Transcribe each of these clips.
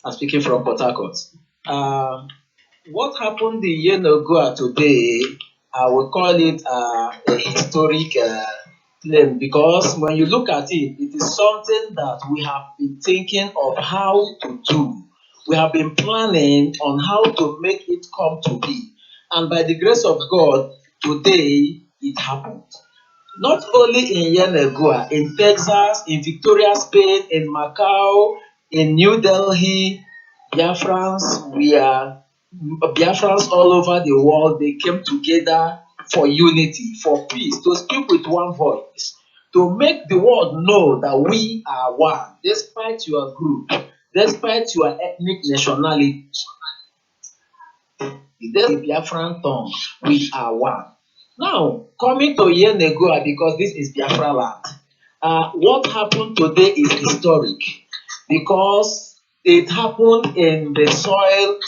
I'm speaking from Port Harcourt. Uh, what happened in Yenagoa today, I would call it a historic claim because when you look at it, it is something that we have been thinking of how to do. We have been planning on how to make it come to be. And by the grace of God, today it happened. Not only in Yenagoa, in Texas, in Victoria, Spain, in Macau, in New Delhi, Biafrans, we are Biafrans all over the world. They came together for unity, for peace, to speak with one voice, to make the world know that we are one, despite your group, despite your ethnic nationality, despite the Biafran tongue, we are one. Now, coming to Yenagoa, because this is Biafra land, what happened today is historic because it happened in the soil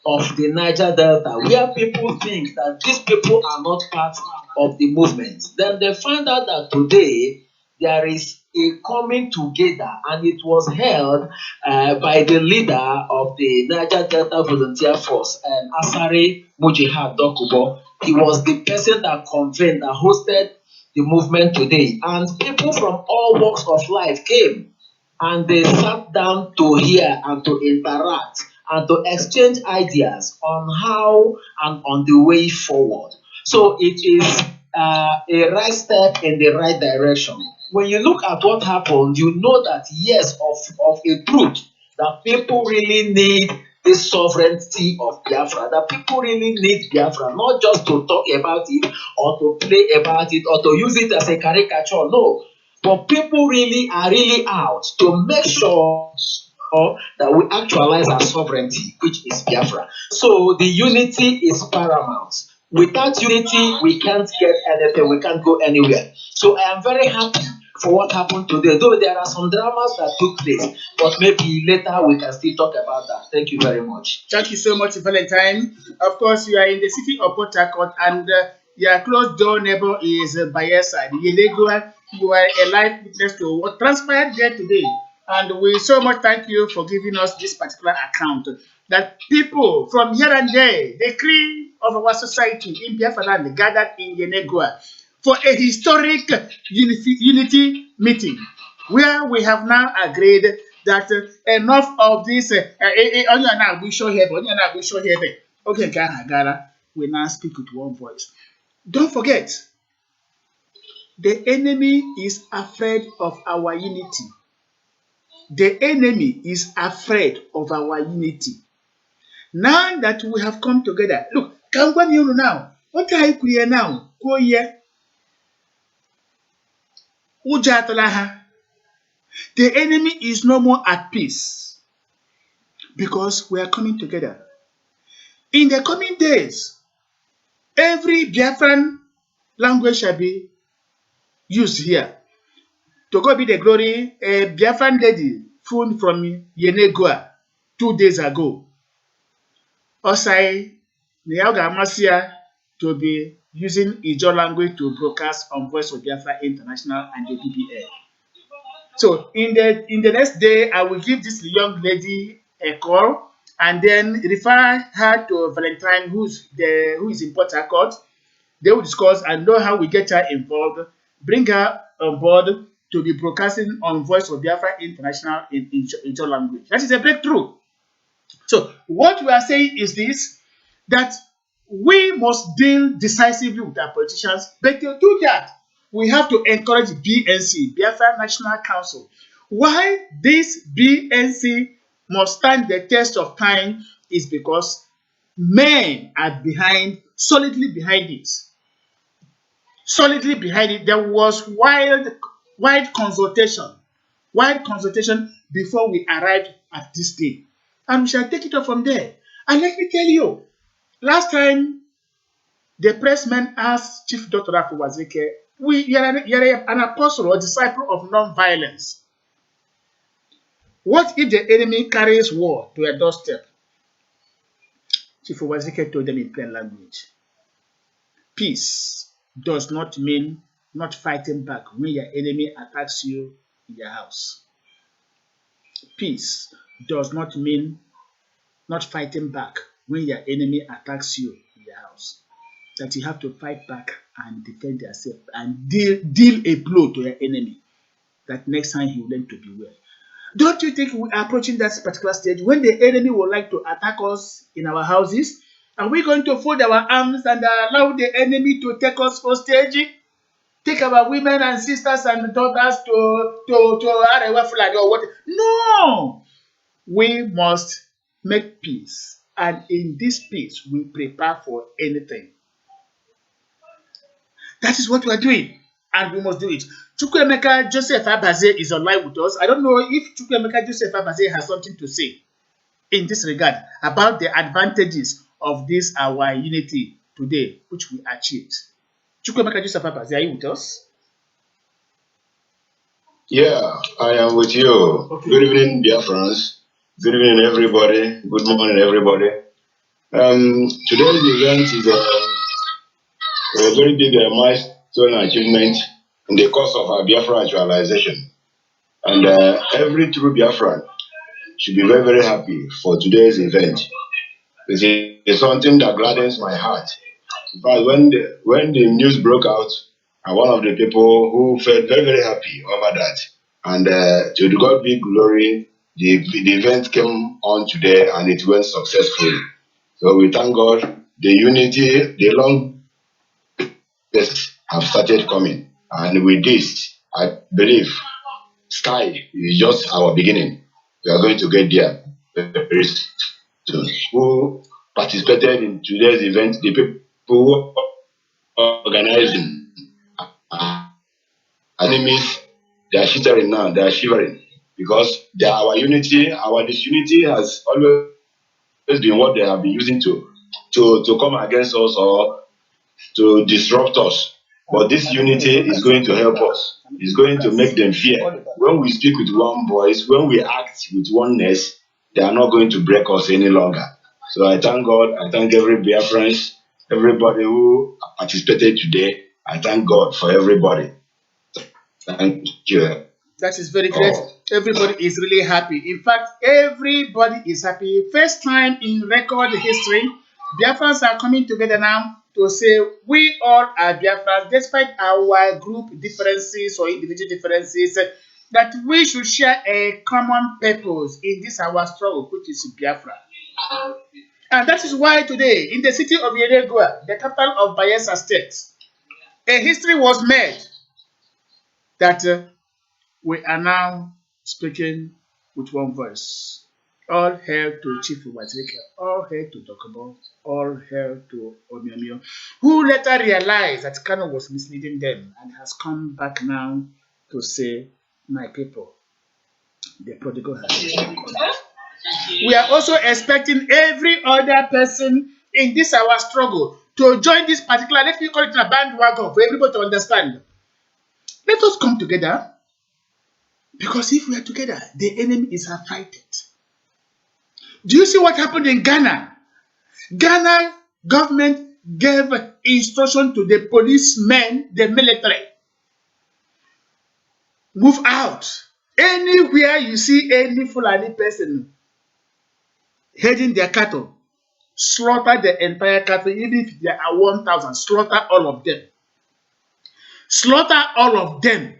of the Niger Delta, where people think that these people are not part of the movement. Then they find out that today there is a coming together, and it was held by the leader of the Niger Delta Volunteer Force, Asare Mujihad Dokubo. He was the person that convened, that hosted the movement today. And people from all walks of life came and they sat down to hear and to interact and to exchange ideas on how and on the way forward. So it is a right step in the right direction. When you look at what happened, you know that yes, of a truth, that people really need this sovereignty of Biafra, that people really need Biafra, not just to talk about it or to play about it or to use it as a caricature. No, but people really are really out to make sure that we actualize our sovereignty, which is Biafra. So the unity is paramount. Without unity, we can't get anything, we can't go anywhere. So I am very happy for what happened today, though there are some dramas that took place, but maybe later we can still talk about that. Thank you very much. Thank you so much, Valentine. Of course, you are in the city of Port Harcourt, and your close door neighbor is Bayelsa. Yelegua, you are a live witness to what transpired there today. And we so much thank you for giving us this particular account that people from here and there, the cream of our society in Biafra land, gathered in Yenegua for a historic unity meeting where we have now agreed that enough of this onye na-agba isi ohia ebe onye na-agba isi ohia ebe oge nke ahụ agara, we now speak with one voice. Don't forget, the enemy is afraid of our unity. The enemy is afraid of our unity. Now that we have come together, look, can one you now? What are you clear now? Go here. Ujatalaha. The enemy is no more at peace because we are coming together. In the coming days, every Biafran language shall be used here. To God be the glory, a Biafran lady phoned from Yenagoa 2 days ago. Osai Niaga Amasia to be using Ijaw language to broadcast on Voice of Biafra International and the BBA. So in the next day, I will give this young lady a call and then refer her to Valentine, who is in Port Harcourt. They will discuss and know how we get her involved, bring her on board to be broadcasting on Voice of Biafra International in Ijaw language. That is a breakthrough. So what we are saying is this, that we must deal decisively with our politicians, but to do that, we have to encourage BNC, Biafra National Council. Why this BNC must stand the test of time is because men are solidly behind it. Solidly behind it. There was wide consultation before we arrived at this day. And we shall take it up from there. And let me tell you, last time the pressman asked Chief Dr. Wazike, you're an apostle or disciple of non-violence. What if the enemy carries war to a doorstep? Chief Wazike told them in plain language, peace does not mean not fighting back when your enemy attacks you in your house. Peace does not mean not fighting back when your enemy attacks you in your house. That you have to fight back and defend yourself and deal a blow to your enemy. That next time he will learn to be well. Don't you think we are approaching that particular stage when the enemy would like to attack us in our houses? Are we going to fold our arms and allow the enemy to take us hostage? Take our women and sisters and daughters to Arewa Fulani or what? No! We must make peace. And in this peace, we prepare for anything. That is what we are doing. And we must do it. Chukwuemeka Joseph Abaze is online with us. I don't know if Chukwuemeka Joseph Abaze has something to say in this regard about the advantages of this our unity today, which we achieved. Chukwuemeka Joseph Abaze, are you with us? Yeah, I am with you. Okay. Good evening, dear friends. Good evening, everybody. Good morning, everybody. Today's event is a very big milestone achievement in the course of our Biafra actualization. And every true Biafran should be very, very happy for today's event. It's something that gladdens my heart. In fact, when the news broke out, I'm one of the people who felt very, very happy over that. And to God be glory, the event came on today and it went successfully. So we thank God. The unity, the long tests have started coming. And with this, I believe sky is just our beginning. We are going to get there very soon. Who participated in today's event, the people who organizing enemies, they are shivering now, they are shivering because our unity, our disunity has always been what they have been using to come against us or to disrupt us. But this unity is going to help us. It's going to make them fear. When we speak with one voice, when we act with oneness, they are not going to break us any longer. So I thank God. I thank every Biafran, everybody who participated today. I thank God for everybody. Thank you. That is very great. Everybody is really happy. In fact, everybody is happy. First time in record history, Biafrans are coming together now to say we all are Biafrans, despite our group differences or individual differences, that we should share a common purpose in this our struggle, which is Biafra. And that is why today, in the city of Yeregua, the capital of Bayelsa State, a history was made that we are now speaking with one voice. All hail to Chief Ubazirike, all hail to Dokobo, all hail to Omiomio, who later realized that Kano was misleading them and has come back now to say, my people, the prodigal has returned. We are also expecting every other person in this our struggle to join this particular, let me call it a bandwagon for everybody to understand. Let us come together. Because if we are together, the enemy is affrighted. Do you see what happened in Ghana? Ghana government gave instruction to the policemen, the military. Move out. Anywhere you see any Fulani person heading their cattle, slaughter the entire cattle, even if there are 1,000, slaughter all of them. Slaughter all of them.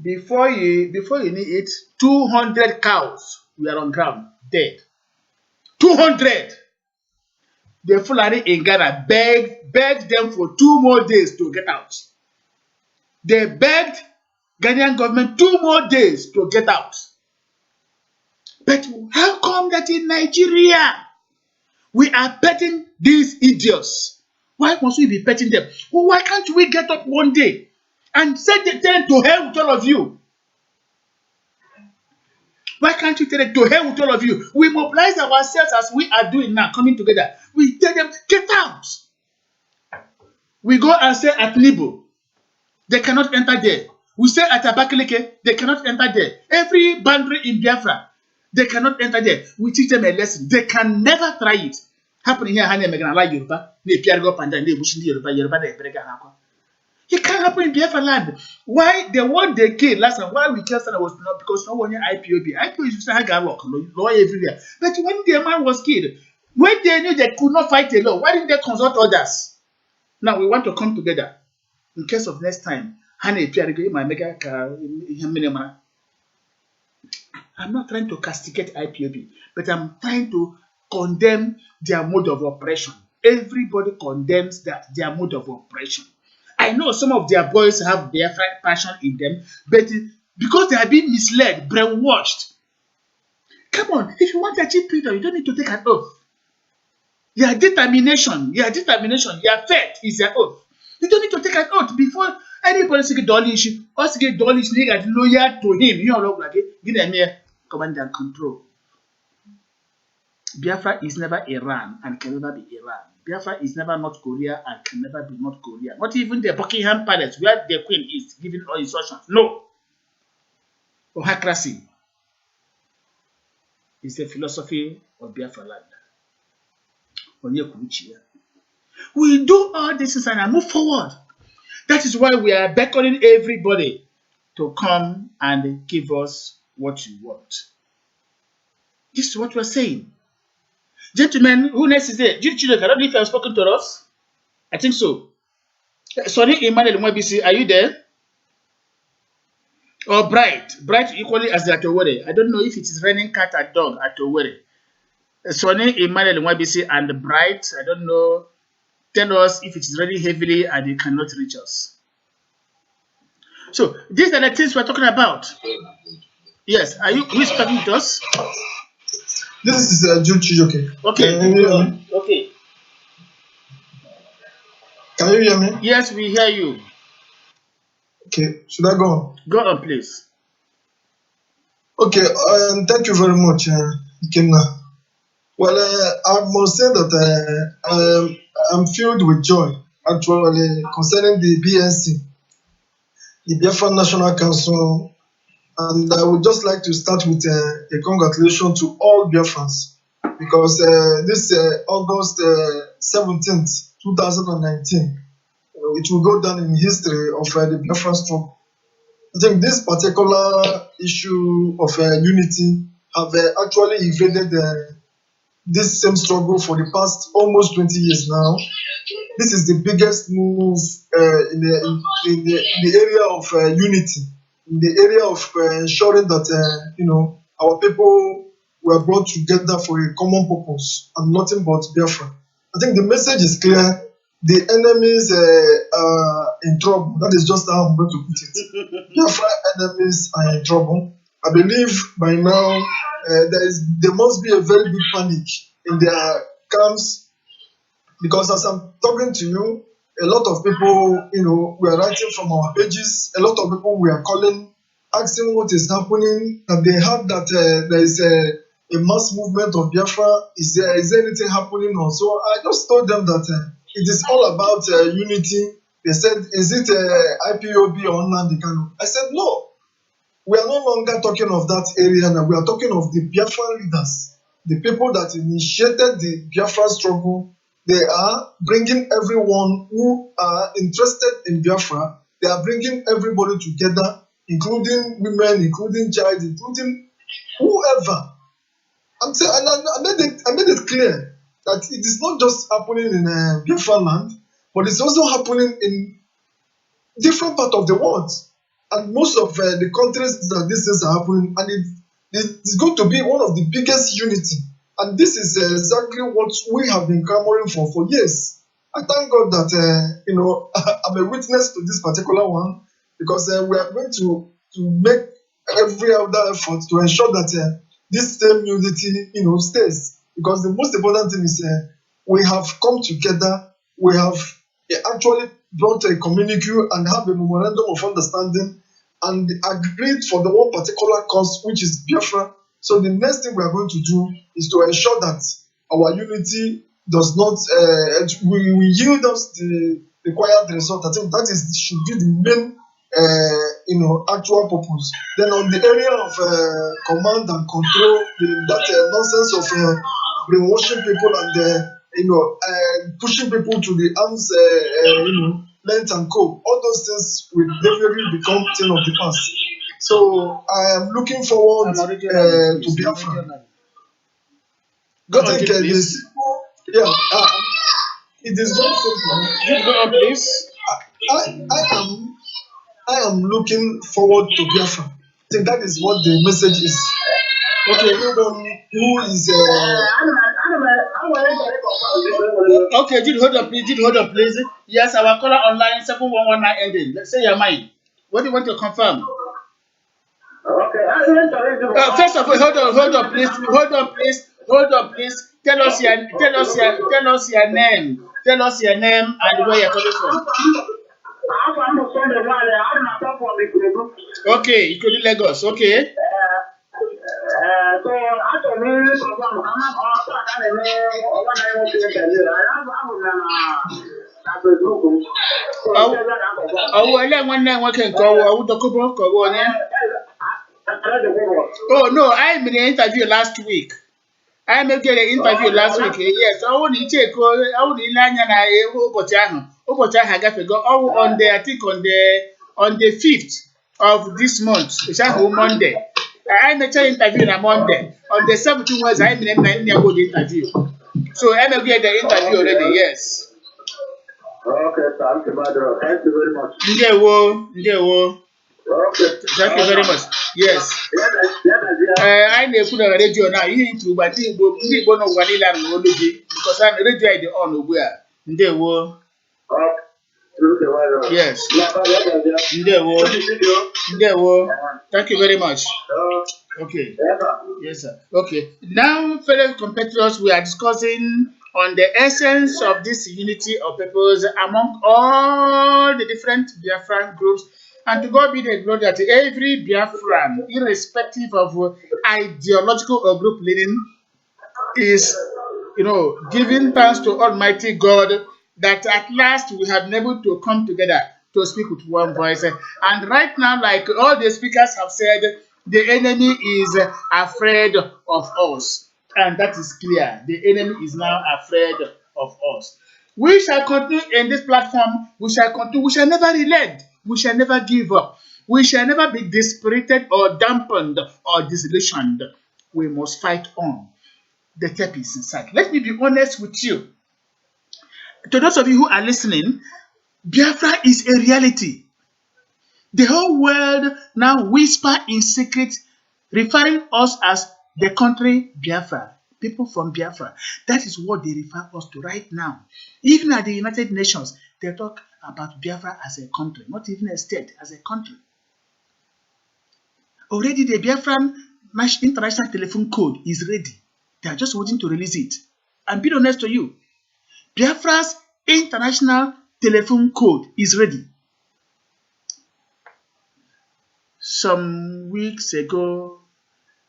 Before you need it, 200 cows were on ground, dead. 200. The Fulani in Ghana begged them for 2 more days to get out. They begged Ghanaian government 2 more days to get out. But how come that in Nigeria we are petting these idiots? Why must we be petting them? Well, why can't we get up one day and say to hell with all of you? Why can't you tell them to hell with all of you? We mobilize ourselves as we are doing now, coming together. We tell them, get out. We go and say at Nibo, they cannot enter there. We say at Abakaleke, they cannot enter there. Every boundary in Biafra, they cannot enter there. We teach them a lesson. They can never try it. Happening here, Yoruba, It can't happen in Biafra land. Why the one they killed last time? Why we killed was not because no one IPOB. IPOB is just a lock, law everywhere. But when the man was killed, when they knew they could not fight alone, why didn't they consult others? Now we want to come together in case of next time. I'm not trying to castigate IPOB, but I'm trying to condemn their mode of operation. Everybody condemns their mode of operation. I know some of their boys have Biafra passion in them, but because they are being misled, brainwashed. Come on, if you want to achieve freedom, you don't need to take an oath. Your determination, your faith is your oath. You don't need to take an oath before anybody say dolish, or say dolish nigga loyal to him. You know, like give them here command and control. Biafra is never Iran and can never be Iran. Biafra is never North Korea and can never be North Korea. Not even the Buckingham Palace where the Queen is giving all instructions. No. Ohacracy is the philosophy of Biafra land. We do all this and move forward. That is why we are beckoning everybody to come and give us what you want. This is what we're saying. Gentlemen, who next is there? Jude Chidok, I don't know if you have spoken to us. I think so. Sonny Emmanuel Mwabisi, are you there? Or Bright equally as the Atowere. I don't know if it is raining cat or dog at Atowere. Sonny Emmanuel Mwabisi and Bright, I don't know. Tell us if it is raining heavily and you cannot reach us. So these are the things we're talking about. Yes, are you? Who is talking to us? This is Jude Chijoke. Okay. Okay. Can you hear me? Yes, we hear you. Okay, should I go on? Go on, please. Okay, thank you very much, Ikenna. Well, I must say that I'm filled with joy, actually, concerning the BNC, the Biafra National Council, and I would just like to start with a congratulations to all Biafrans, because this August 17th, 2019, it will go down in history of the Biafra struggle. I think this particular issue of unity have actually evaded this same struggle for the past almost 20 years now. This is the biggest move in the area of unity, in the area of ensuring that our people were brought together for a common purpose and nothing but Biafra. I think the message is clear. The enemies are in trouble. That is just how I'm going to put it. Biafra enemies are in trouble. I believe by now there must be a very big panic in their camps, because as I'm talking to you, a lot of people, were writing from our pages. A lot of people were calling, asking what is happening, and they heard that there is a mass movement of Biafra. Is there anything happening? Or so I just told them that it is all about unity. They said, is it IPOB or Nnamdi Kanu? I said, no. We are no longer talking of that area now. We are talking of the Biafra leaders, the people that initiated the Biafra struggle. They are bringing everyone who are interested in Biafra. They are bringing everybody together, including women, including child, including whoever. I'm saying, and I made it clear that it is not just happening in Biafra land, but it's also happening in different parts of the world. And most of the countries that these things are happening, and it's going to be one of the biggest unity. And this is exactly what we have been clamoring for years. I thank God that I'm a witness to this particular one, because we are going to make every other effort to ensure that this same unity stays. Because the most important thing is we have come together, we have actually brought a communique and have a memorandum of understanding and agreed for the one particular cause, which is Biafra. So the next thing we are going to do is to ensure that our unity does not, we yield us the required result. I think that should be the main, actual purpose. Then on the area of command and control, that nonsense of brainwashing people and pushing people to the arms, length and co. All those things will definitely become thing of the past. So I am looking forward to Biafra. Go I on, think please. yeah, it is very simple. Just go on, please. I am looking forward to Biafra. I think that is what the message is. Okay. Everyone who is Okay, Jude, hold on, please. Jude, hold on, please. Yes, our caller online 7119 ending. Let's say your mind. What do you want to confirm? First of all, hold on, please. Tell us your name. Tell us your name and where you're coming from. Okay, you could do Lagos. Okay. Oh, let one name one can call. Oh no, I made an interview last week. I made an interview last week. Yes, I want to check. I want to learn I got to go. Oh, on the I think on the 5th of this month, which is Monday. I made an interview on Monday. On the 17th was I made an interview. So I made the interview already. Yes. Okay, thank you, brother. Thank you very much. Ndewo. Okay. Thank you very much. Yes. I na-ekwu na redio na ihe ituru gba ndị Igbo n'ụwa niile a nụrụ olu gị because na redio anyị dị on ugbu a. Ndewo. Yes. Ndewo. Ndewo. Thank you very much. Okay. Yes, sir. Okay. Now, fellow competitors, we are discussing on the essence of this unity of purpose among all the different Biafran groups. And to God be the glory that every Biafran, irrespective of ideological or group leading, is, giving thanks to Almighty God that at last we have been able to come together to speak with one voice. And right now, like all the speakers have said, the enemy is afraid of us. And that is clear. The enemy is now afraid of us. We shall continue in this platform. We shall continue. We shall never relent. We shall never give up. We shall never be dispirited or dampened or disillusioned. We must fight on. The tape is inside. Let me be honest with you. To those of you who are listening, Biafra is a reality. The whole world now whisper in secret, referring us as the country Biafra, people from Biafra. That is what they refer us to right now. Even at the United Nations, they talk about Biafra as a country, not even a state, as a country. Already the Biafran International Telephone Code is ready. They are just waiting to release it. And be honest to you, Biafra's International Telephone Code is ready. Some weeks ago,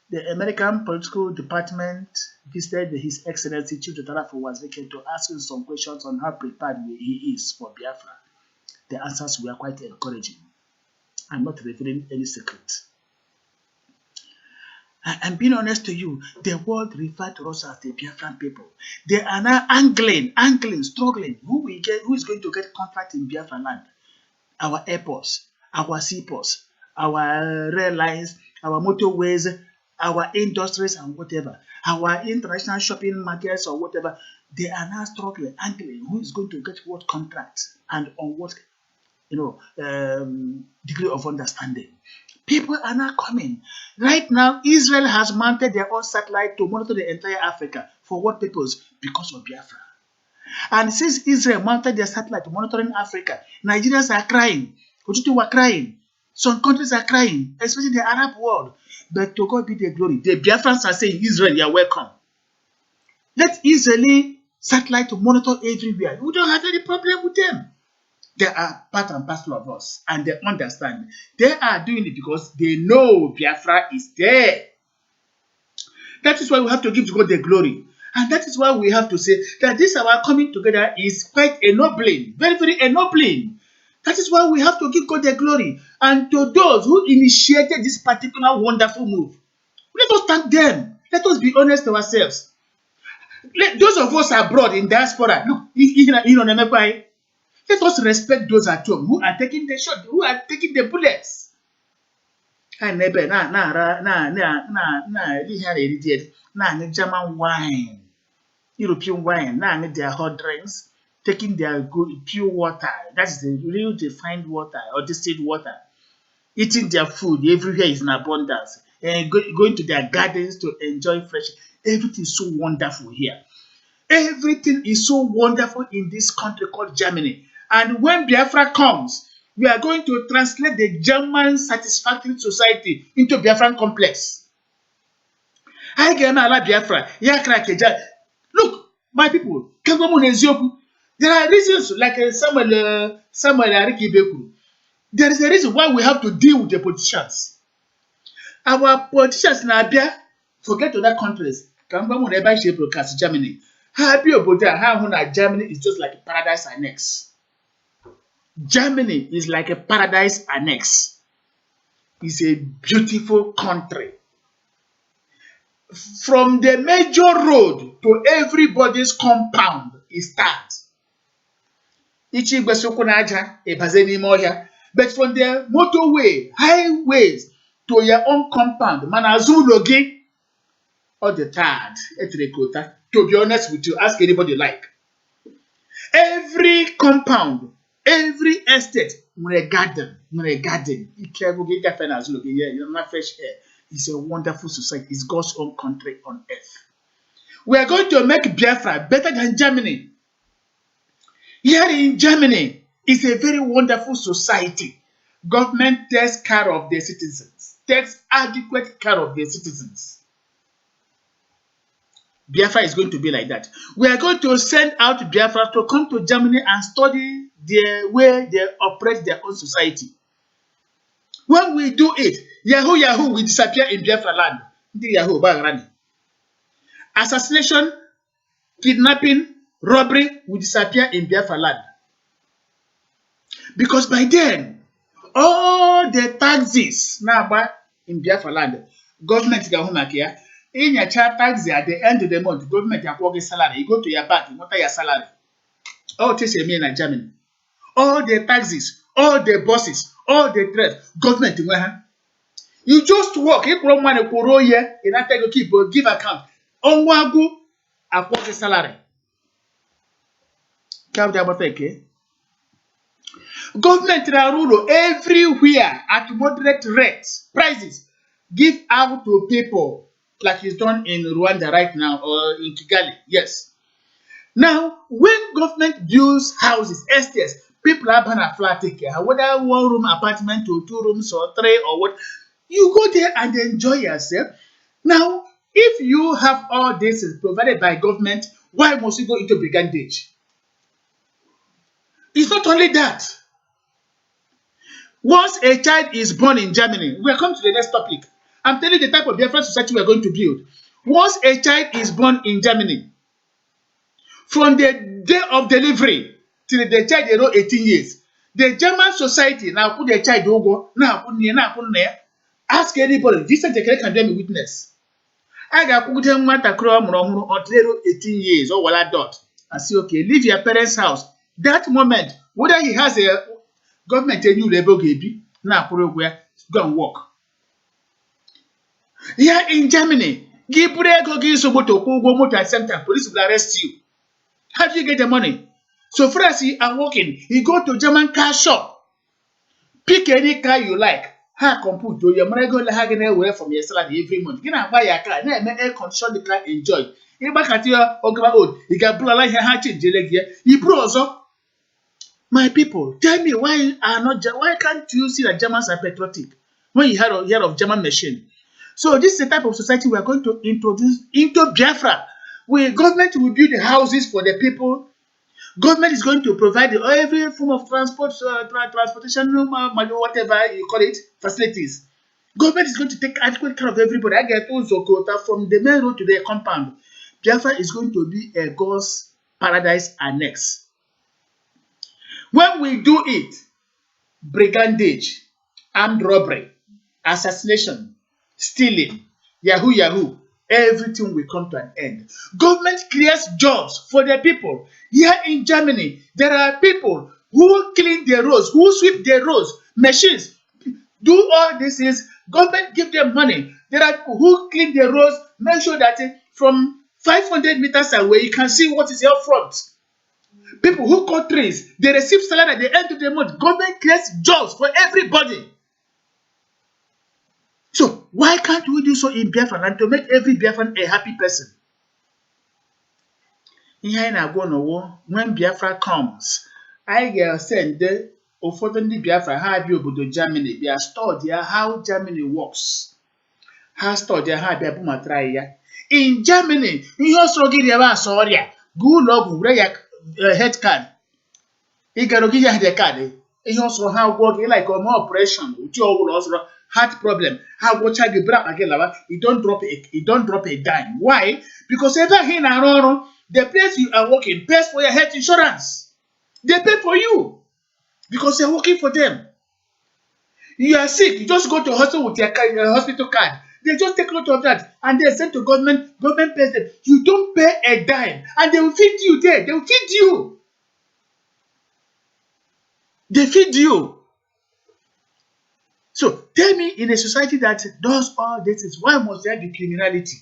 the American Political Department visited His Excellency Chief Justice Wazeke to ask him some questions on how prepared he is for Biafra. The answers were quite encouraging. I'm not revealing any secret. And being honest to you, the world referred to us as the Biafran people. They are now angling, struggling. Who is going to get contract in Biafra land? Our airports, our seaports, our rail lines, our motorways, our industries and whatever, our international shopping markets or whatever. They are now struggling, angling. Who is going to get what contract and on what degree of understanding? People are now coming. Right now, Israel has mounted their own satellite to monitor the entire Africa. For what purpose? Because of Biafra. And since Israel mounted their satellite monitoring Africa, Nigerians are crying. Ojutu were crying. Some countries are crying, especially the Arab world. But to God be the glory. The Biafrans are saying, Israel, you are welcome. Let Israeli satellite monitor everywhere. We don't have any problem with them. They are part and parcel of us, and they understand. They are doing it because they know Biafra is there. That is why we have to give God the glory. And that is why we have to say that this our coming together is quite ennobling, very, very ennobling. That is why we have to give God the glory. And to those who initiated this particular wonderful move, let us thank them. Let us be honest to ourselves. Those of us abroad in diaspora, look, Let us respect those at home who are taking the shot, who are taking the bullets. German wine, European wine, their hot drinks, taking their good pure water. That's the real defined water or distilled water. Eating their food everywhere is in abundance. And going to their gardens to enjoy fresh. Everything is so wonderful here. Everything is so wonderful in this country called Germany. And when Biafra comes, we are going to translate the German satisfactory society into Biafran complex. I get my Biafra. Look, my people, there are reasons like Samuel Arikibeku. There is a reason why we have to deal with the politicians. Our politicians in Abia forget other countries. Germany. Germany is just like a paradise annex. Germany is like a paradise annex. It's a beautiful country. From the major road to everybody's compound is start. But from the motorway, highways to your own compound, Manazulogi, all the tired, to be honest with you, ask anybody like. Every compound, every estate, a garden. Fresh air. It's a wonderful society. It's God's own country on earth. We are going to make Biafra better than Germany. Here in Germany, it's a very wonderful society. Government takes care of their citizens, takes adequate care of their citizens. Biafra is going to be like that. We are going to send out Biafra to come to Germany and study the way they operate their own society. When we do it, Yahoo will disappear in Biafra land. Assassination, kidnapping, robbery will disappear in Biafra land. Because by then, all the taxes now in Biafra land, government in your child tax at the end of the month, government are working salary. You go to your bank, you want your salary. All this is in Germany. All the taxes, all the bosses, all the trade, government. You just work. If you want to year, you not take keep give account. On wagu, a working salary. Government rule everywhere at moderate rates, prices, give out to people like it's done in Rwanda right now or in Kigali. Yes. Now, when government builds houses, estates, people have a flat ticket, whether 1 room apartment or 2 rooms or 3 or what, you go there and enjoy yourself. Now, if you have all this provided by government, why must you go into brigandage? It's not only that. Once a child is born in Germany, we are coming to the next topic. I'm telling you the type of Biafran society we are going to build. Once a child is born in Germany, from the day of delivery till the child is 18 years, the German society now put the child over, now put near, ask anybody, this is the can be witness. I got put them until 18 years or what I dot. I say, okay, leave your parents' house. That moment, whether he has a government a new labor now go and work. Here in Germany, give motor center, police will arrest you. How do you get the money? So far as you are working, you go to German car shop, pick any car you like. Compute to your money go away from your salary every month. You can buy a car, then air condition the car enjoy. You back at your old, you can blow like a change you bros. My people, tell me why can't you see that Germans are patriotic when you hear of German machine? So this is the type of society we are going to introduce into Biafra, where government will build the houses for the people. Government is going to provide every form of transportation, whatever you call it, facilities. Government is going to take adequate care of everybody. I get also from the main road to the compound. Biafra is going to be a God's paradise annex. When we do it, brigandage, armed robbery, assassination, stealing, yahoo, everything will come to an end. Government creates jobs for the people. Here in Germany, there are people Who clean the roads? Who sweep the roads? Machines. Do all this is government give them money. There are people who clean the roads, make sure that from 500 meters away you can see what is up front. People who cut trees, they receive salary at the end of the month. Government creates jobs for everybody. So why can't we do so in Biafra land to make every Biafran a happy person? When Biafra comes, I will send ụfọdụ ndị Biafra ha bịa obodo Germany bịa study how Germany works. Ha study ha bịa bụmatara ya. In Germany, ihe ọsọrọ gị rịaba asa ọrịa, gị ụlọ ọgwụ were ya health card. Ị gara ogige ya health card. Ihe ọsọrọ ha gwọ gị like operation, uche ọgwụrụ ọsọrọ heart problem. Ha gwọcha gị bra again laba, you don't drop a dime. Why? Because ebe ahụ ị na-arụ ọrụ, the place you are working pays for your health insurance. They pay for you because you're working for them. You are sick, you just go to hospital with your hospital card. They just take note of that and they send to government pays them. You don't pay a dime and they will feed you there. They will feed you. They feed you. So tell me, in a society that does all this, why must there be criminality?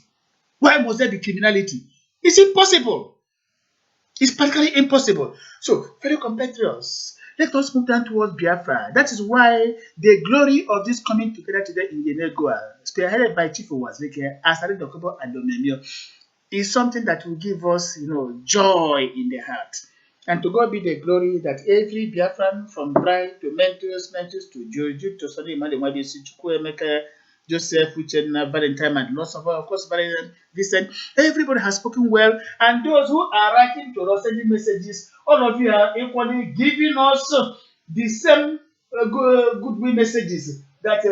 Why must there be criminality? It's impossible. It's practically impossible. So, fellow compatriots, let us move down towards Biafra. That is why the glory of this coming together today in Yenegua, spearheaded by Chief Owazeke, Asari Dokobo and Domemio, is something that will give us, joy in the heart. And to God be the glory that every Biafran, from bride to mentors to Jojo to Sunday Mademadi, Chukwu Emeka, Joseph, Uchenna, Valentine, and lots of course, Valentine, Vincent, everybody has spoken well. And those who are writing to us, sending messages, all of you are equally giving us the same goodwill messages that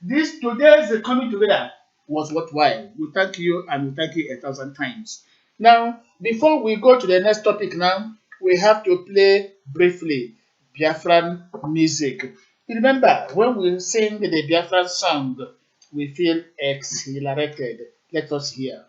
this today's coming together was worthwhile. We thank you and we thank you 1,000 times. Now, before we go to the next topic now, we have to play briefly Biafran music. Remember, when we sing the Biafran song, we feel exhilarated. Let us hear.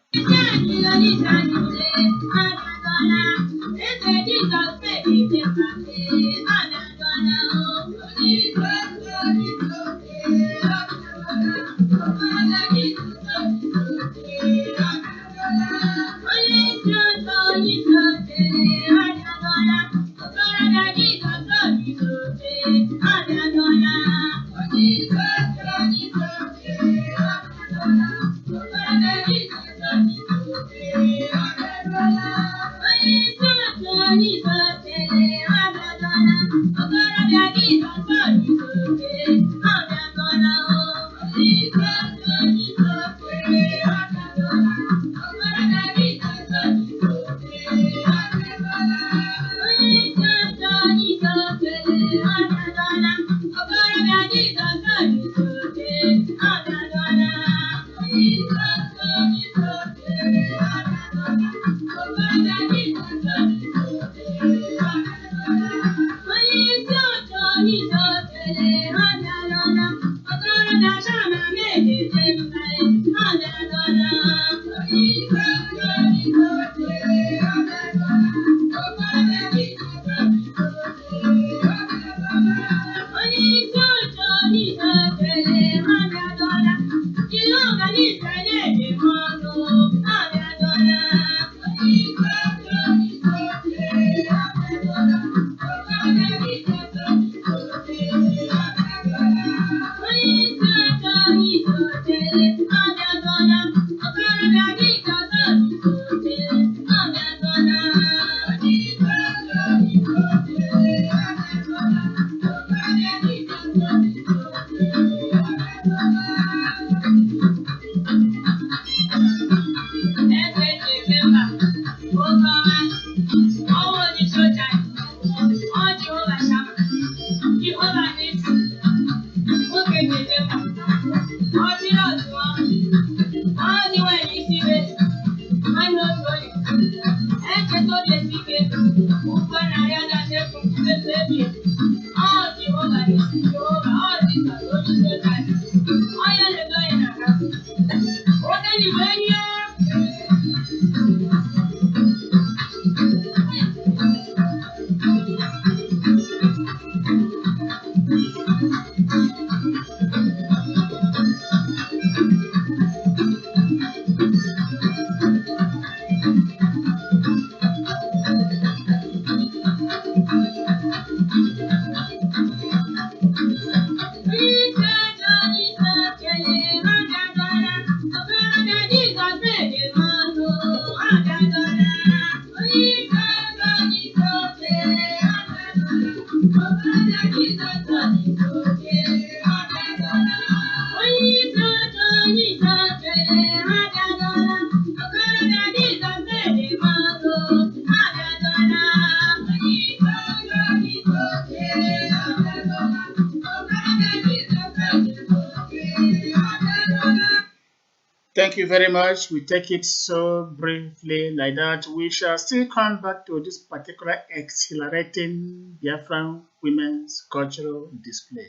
Thank you very much. We take it so briefly like that. We shall still come back to this particular exhilarating Biafran women's cultural display.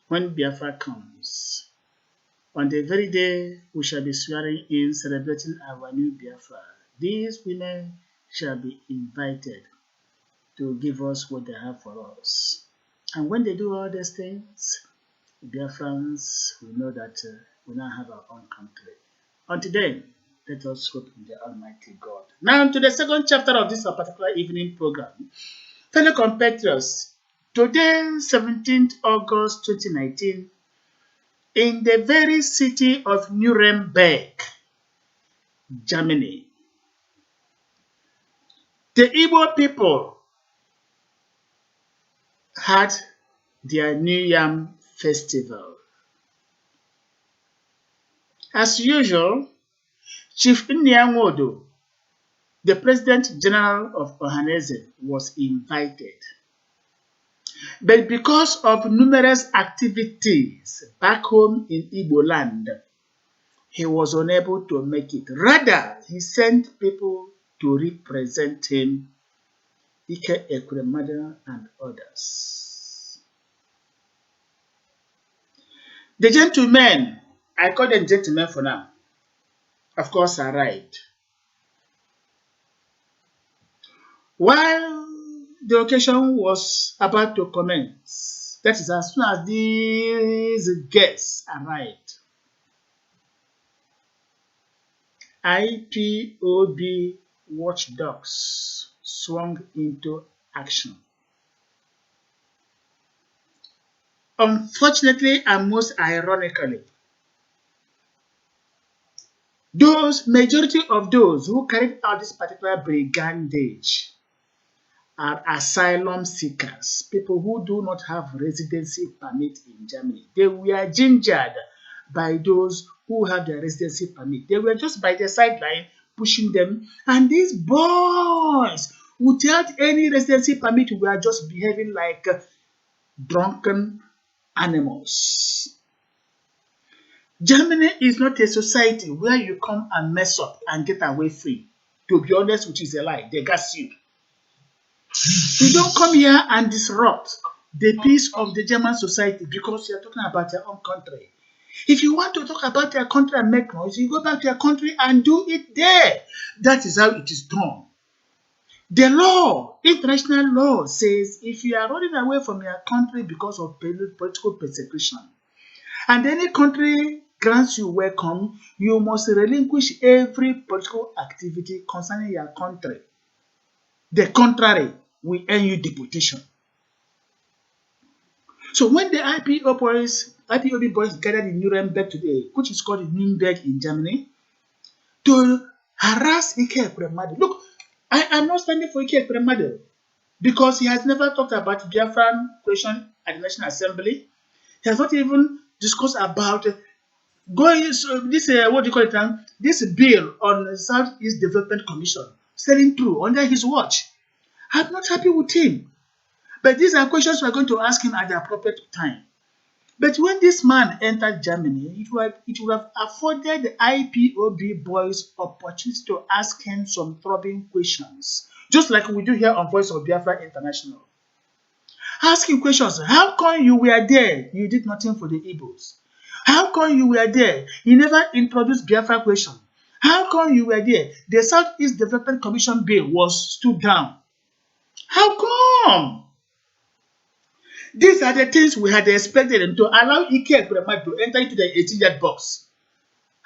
When Biafra comes, on the very day we shall be swearing in, celebrating our new Biafra, these women shall be invited to give us what they have for us. And when they do all these things, Biafrans will know that we now have our own country. Until then, let us hope in the Almighty God. Now to the second chapter of this particular evening program. Fellow compatriots, today, 17th August 2019, in the very city of Nuremberg, Germany, the Igbo people had their New Yam Festival. As usual, Chief Nyanwodo, the President General of Ohanese, was invited. But because of numerous activities back home in Igbo land, he was unable to make it. Rather, he sent people to represent him, Ike Ekwemadu and others. The gentlemen, I call them gentlemen for now, of course, arrived. While the occasion was about to commence, that is, as soon as these guests arrived, IPOB watchdogs swung into action. Unfortunately and most ironically, majority of those who carried out this particular brigandage are asylum seekers, people who do not have residency permit in Germany. They were gingered by those who have their residency permit. They were just by the sideline pushing them, and these boys, without any residency permit, were just behaving like drunken animals. Germany is not a society where you come and mess up and get away free. To be honest, which is a lie, they got you. You don't come here and disrupt the peace of the German society because you're talking about your own country. If you want to talk about your country and make noise, you go back to your country and do it there. That is how it is done. The law, international law, says if you are running away from your country because of political persecution, and any country grants you welcome, you must relinquish every political activity concerning your country. The contrary will earn you deportation. So when the IPOB boys gathered in Nuremberg today, which is called Nuremberg in Germany, to harass Ike Ekwemadu. Look, I am not standing for Ike Ekwemadu because he has never talked about Biafran question at the National Assembly. He has not even discussed about this bill on Southeast Development Commission selling through under his watch. I'm not happy with him. But these are questions we're going to ask him at the appropriate time. But when this man entered Germany, it would have afforded the IPOB boys opportunity to ask him some throbbing questions, just like we do here on Voice of Biafra International. Asking questions, how come you were there? You did nothing for the Igbos. How come you were there? You never introduced Biafra question. How come you were there? The Southeast Development Commission bill was stood down. How come? These are the things we had expected them to allow Ike Ekweremadu to enter into the 18-yard box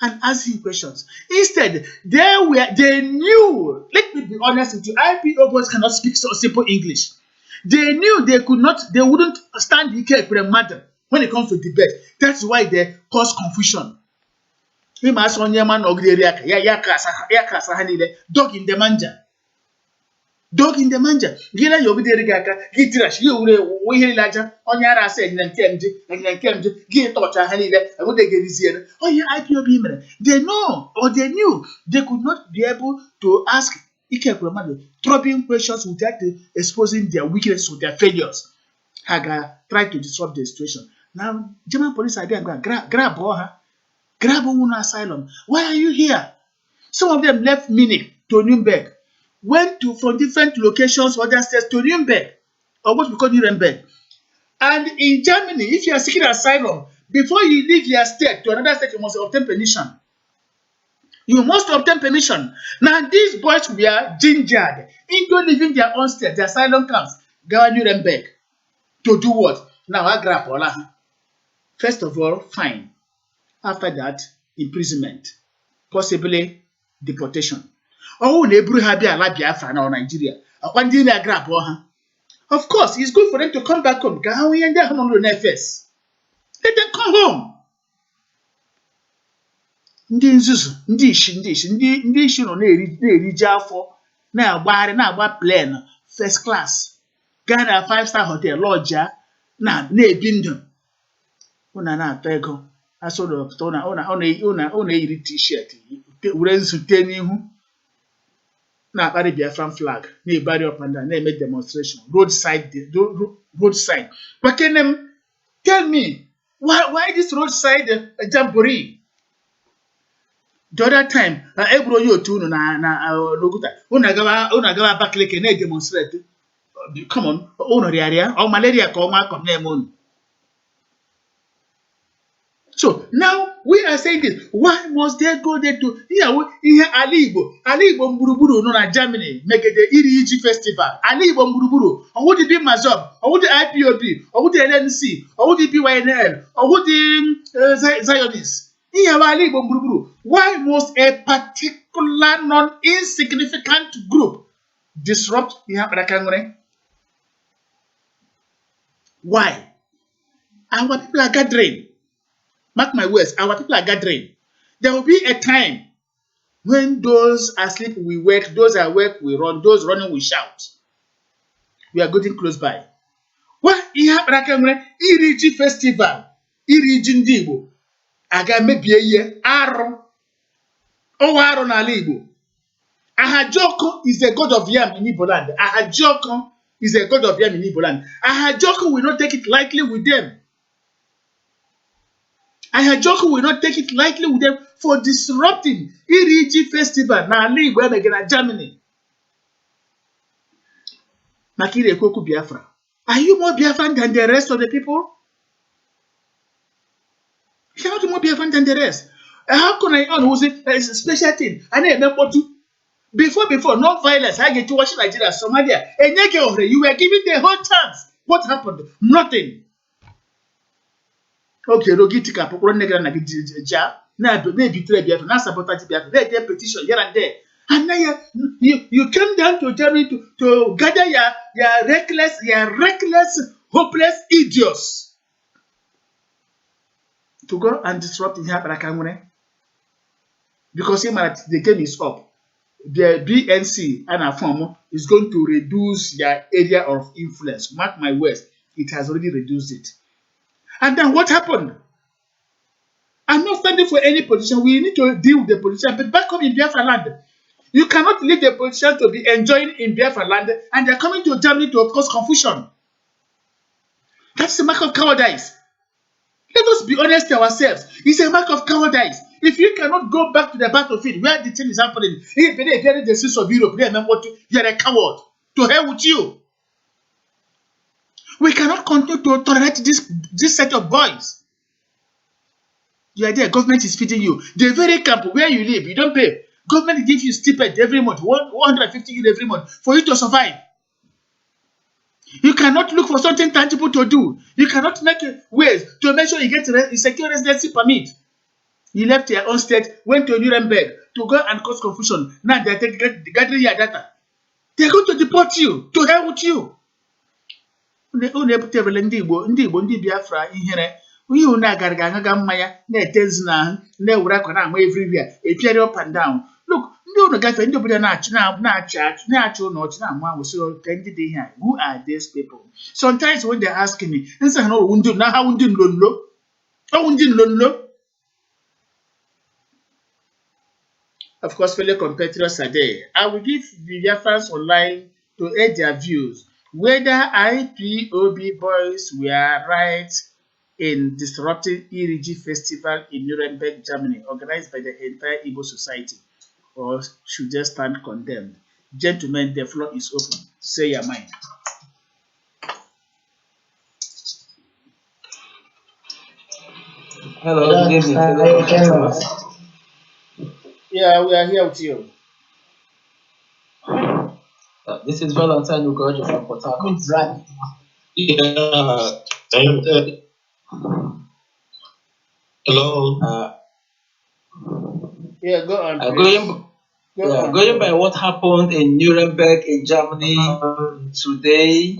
and ask him questions. Instead, they knew, let me be honest with you, IPO boys cannot speak so simple English. They knew they wouldn't stand Ike Ekweremadu when it comes to debate. That's why they cause confusion. Him as onye man ogiri aka, ya kasa ha niile, dog in the manger. Dog in the manger. Gila yobi deri gaka, gitirash, you we hear laja, on yara said, and kemji, get torture hanile, and would they get this year? Oh, yeah, IPOB men. They know, or they knew, they could not be able to ask Ike Ekweremadu troubling questions without exposing their weaknesses or their failures. Haga tried to disrupt the situation. Now, German police are there and grab her, grab one asylum. Why are you here? Some of them left Munich to Nuremberg. Went from different locations, other states to Nuremberg, or what we call Nuremberg. And in Germany, if you are seeking asylum, before you leave your state to another state, you must obtain permission. You must obtain permission. Now, these boys were gingered into leaving their own state, the asylum camps, go to Nuremberg. To do what? Now, I grab Ola. First of all, fine. After that, imprisonment. Possibly deportation. Oh, neighbor have a Biafra now Nigeria. Of course, it's good for them to come back home. Let them come home. Ndị nzuzu, ndị ishi nọ na-eriji afọ, na-agba plane first class, gaa na 5-star hotel, lodge ya, na-ebi ndụ. Ụna na-atọ ego, asọrọpụta ụna eyiri t-shirt, were nzute n'ihu, na-akparị Biafran flag, na-ebari up and down, na-eme demonstration, roadside. Tell me, why this roadside jamboree? The other time, ebro yo tunu na Loguta, una gaba Abakaliki na demonstrate. Come on, area or malaria come name. So now we are saying this. Why must they go there to here Alibo Mburuburu no na Germany make the Iriji festival. Alibo Mburuburu, or would it be bim-massob, or would the IPOB, or would the LNC, or would it be YNL, or would the Zionists? Why must a particular non-insignificant group disrupt Biafra? Why? Our people are gathering. Mark my words, our people are gathering. There will be a time when those asleep we wake, those are awake we run, those running we shout. We are getting close by. Why? Iriji festival, Iriji Ndibo. Aga mebie ihe arụ ọwa arụ n'ala Igbo. Ahajoko is a god of yam in Igbo land. Ahajoko is a god of yam in Igbo land. Ahajoko will not take it lightly with them. Ahajoko will not take it lightly with them for disrupting Iriji festival n'ala Igbo emege na Germany. Makire Ekwoku Biafra. Are you more Biafran than the rest of the people? You cannot be more Biafran than the rest. How can I who's a special thing? I remember to before non-violence. I get to watch Nigeria, Somalia, and you were given the whole chance. What happened? Nothing. Okay, Rogitika, Pokronega, na betray Biafra, na sabotage Biafra. They petition here and there. And now you came down to Germany to gather your reckless, hopeless idiots to go and disrupt Biafra because the game is up. The BNC and a form is going to reduce their area of influence. Mark my words, it has already reduced it. And then what happened? I'm not standing for any politician. We need to deal with the politician. But back home in Biafra land, you cannot leave the politician to be enjoying in Biafra land and they're coming to Germany to cause confusion. That's a mark of cowardice. Let us be honest to ourselves. It's a mark of cowardice. If you cannot go back to the battlefield where the thing is happening, if they are the streets of Europe, you are a coward. To hell with you. We cannot continue to tolerate this set of boys. You are there, government is feeding you. The very camp where you live, you don't pay. Government gives you stipend every month, 150 euros every month for you to survive. You cannot look for something tangible to do. You cannot make ways to make sure you get a secure residency permit. You left your own state, went to Nuremberg to go and cause confusion. Now they're gathering your data. They're going to deport you. To hell with you. Unu ebutebele ndị Igbo ndị Biafra ihere onye unu agaraga agaga mmanya na-etezi n'ahụ na-ewere akwa na-ama everywhere epiari up and down. Look, ndị unu gafee ndị obodo na-achị ụnụ ọchị na-ama awụsị ka ndị dị ihe. Who are these people? Sometimes when they ask me, nsị ha na ọwụ ndị na ha ndị nlolo ọwụ ndị nlolo. Of course, fellow compatriots are there. I will give the Biafrans online to aid their views whether IPOB boys were right in disrupting ERG festival in Nuremberg, Germany, organized by the entire Igbo society, or should just stand condemned. Gentlemen, the floor is open. Say your mind. Hello, good evening, fellow compatriots. Yeah, we are here with you. This is Valentine Ugojo from Port Harcourt. Yeah. Hello. Yeah, go on. Going by what happened in Nuremberg in Germany today,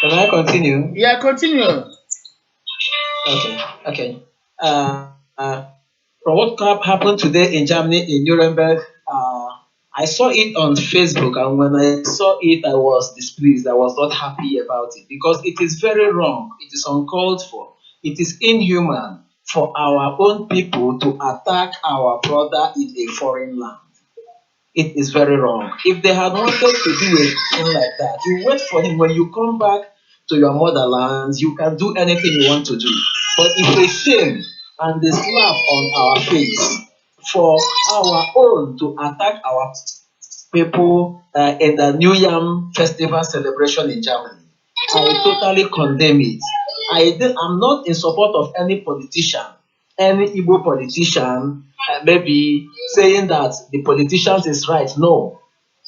Can I continue? Yeah, continue. Okay. From what happened today in Germany in Nuremberg, I saw it on Facebook, and when I saw it, I was displeased. I was not happy about it because it is very wrong. It is uncalled for. It is inhuman for our own people to attack our brother in a foreign land. It is very wrong. If they had wanted to do a thing like that, you wait for him. When you come back to your motherland, you can do anything you want to do. But it's a shame and a slap on our face for our own to attack our people in the New Yam Festival celebration in Germany. I totally condemn it. I'm not in support of any politician, any Igbo politician, maybe saying that the politicians is right. No.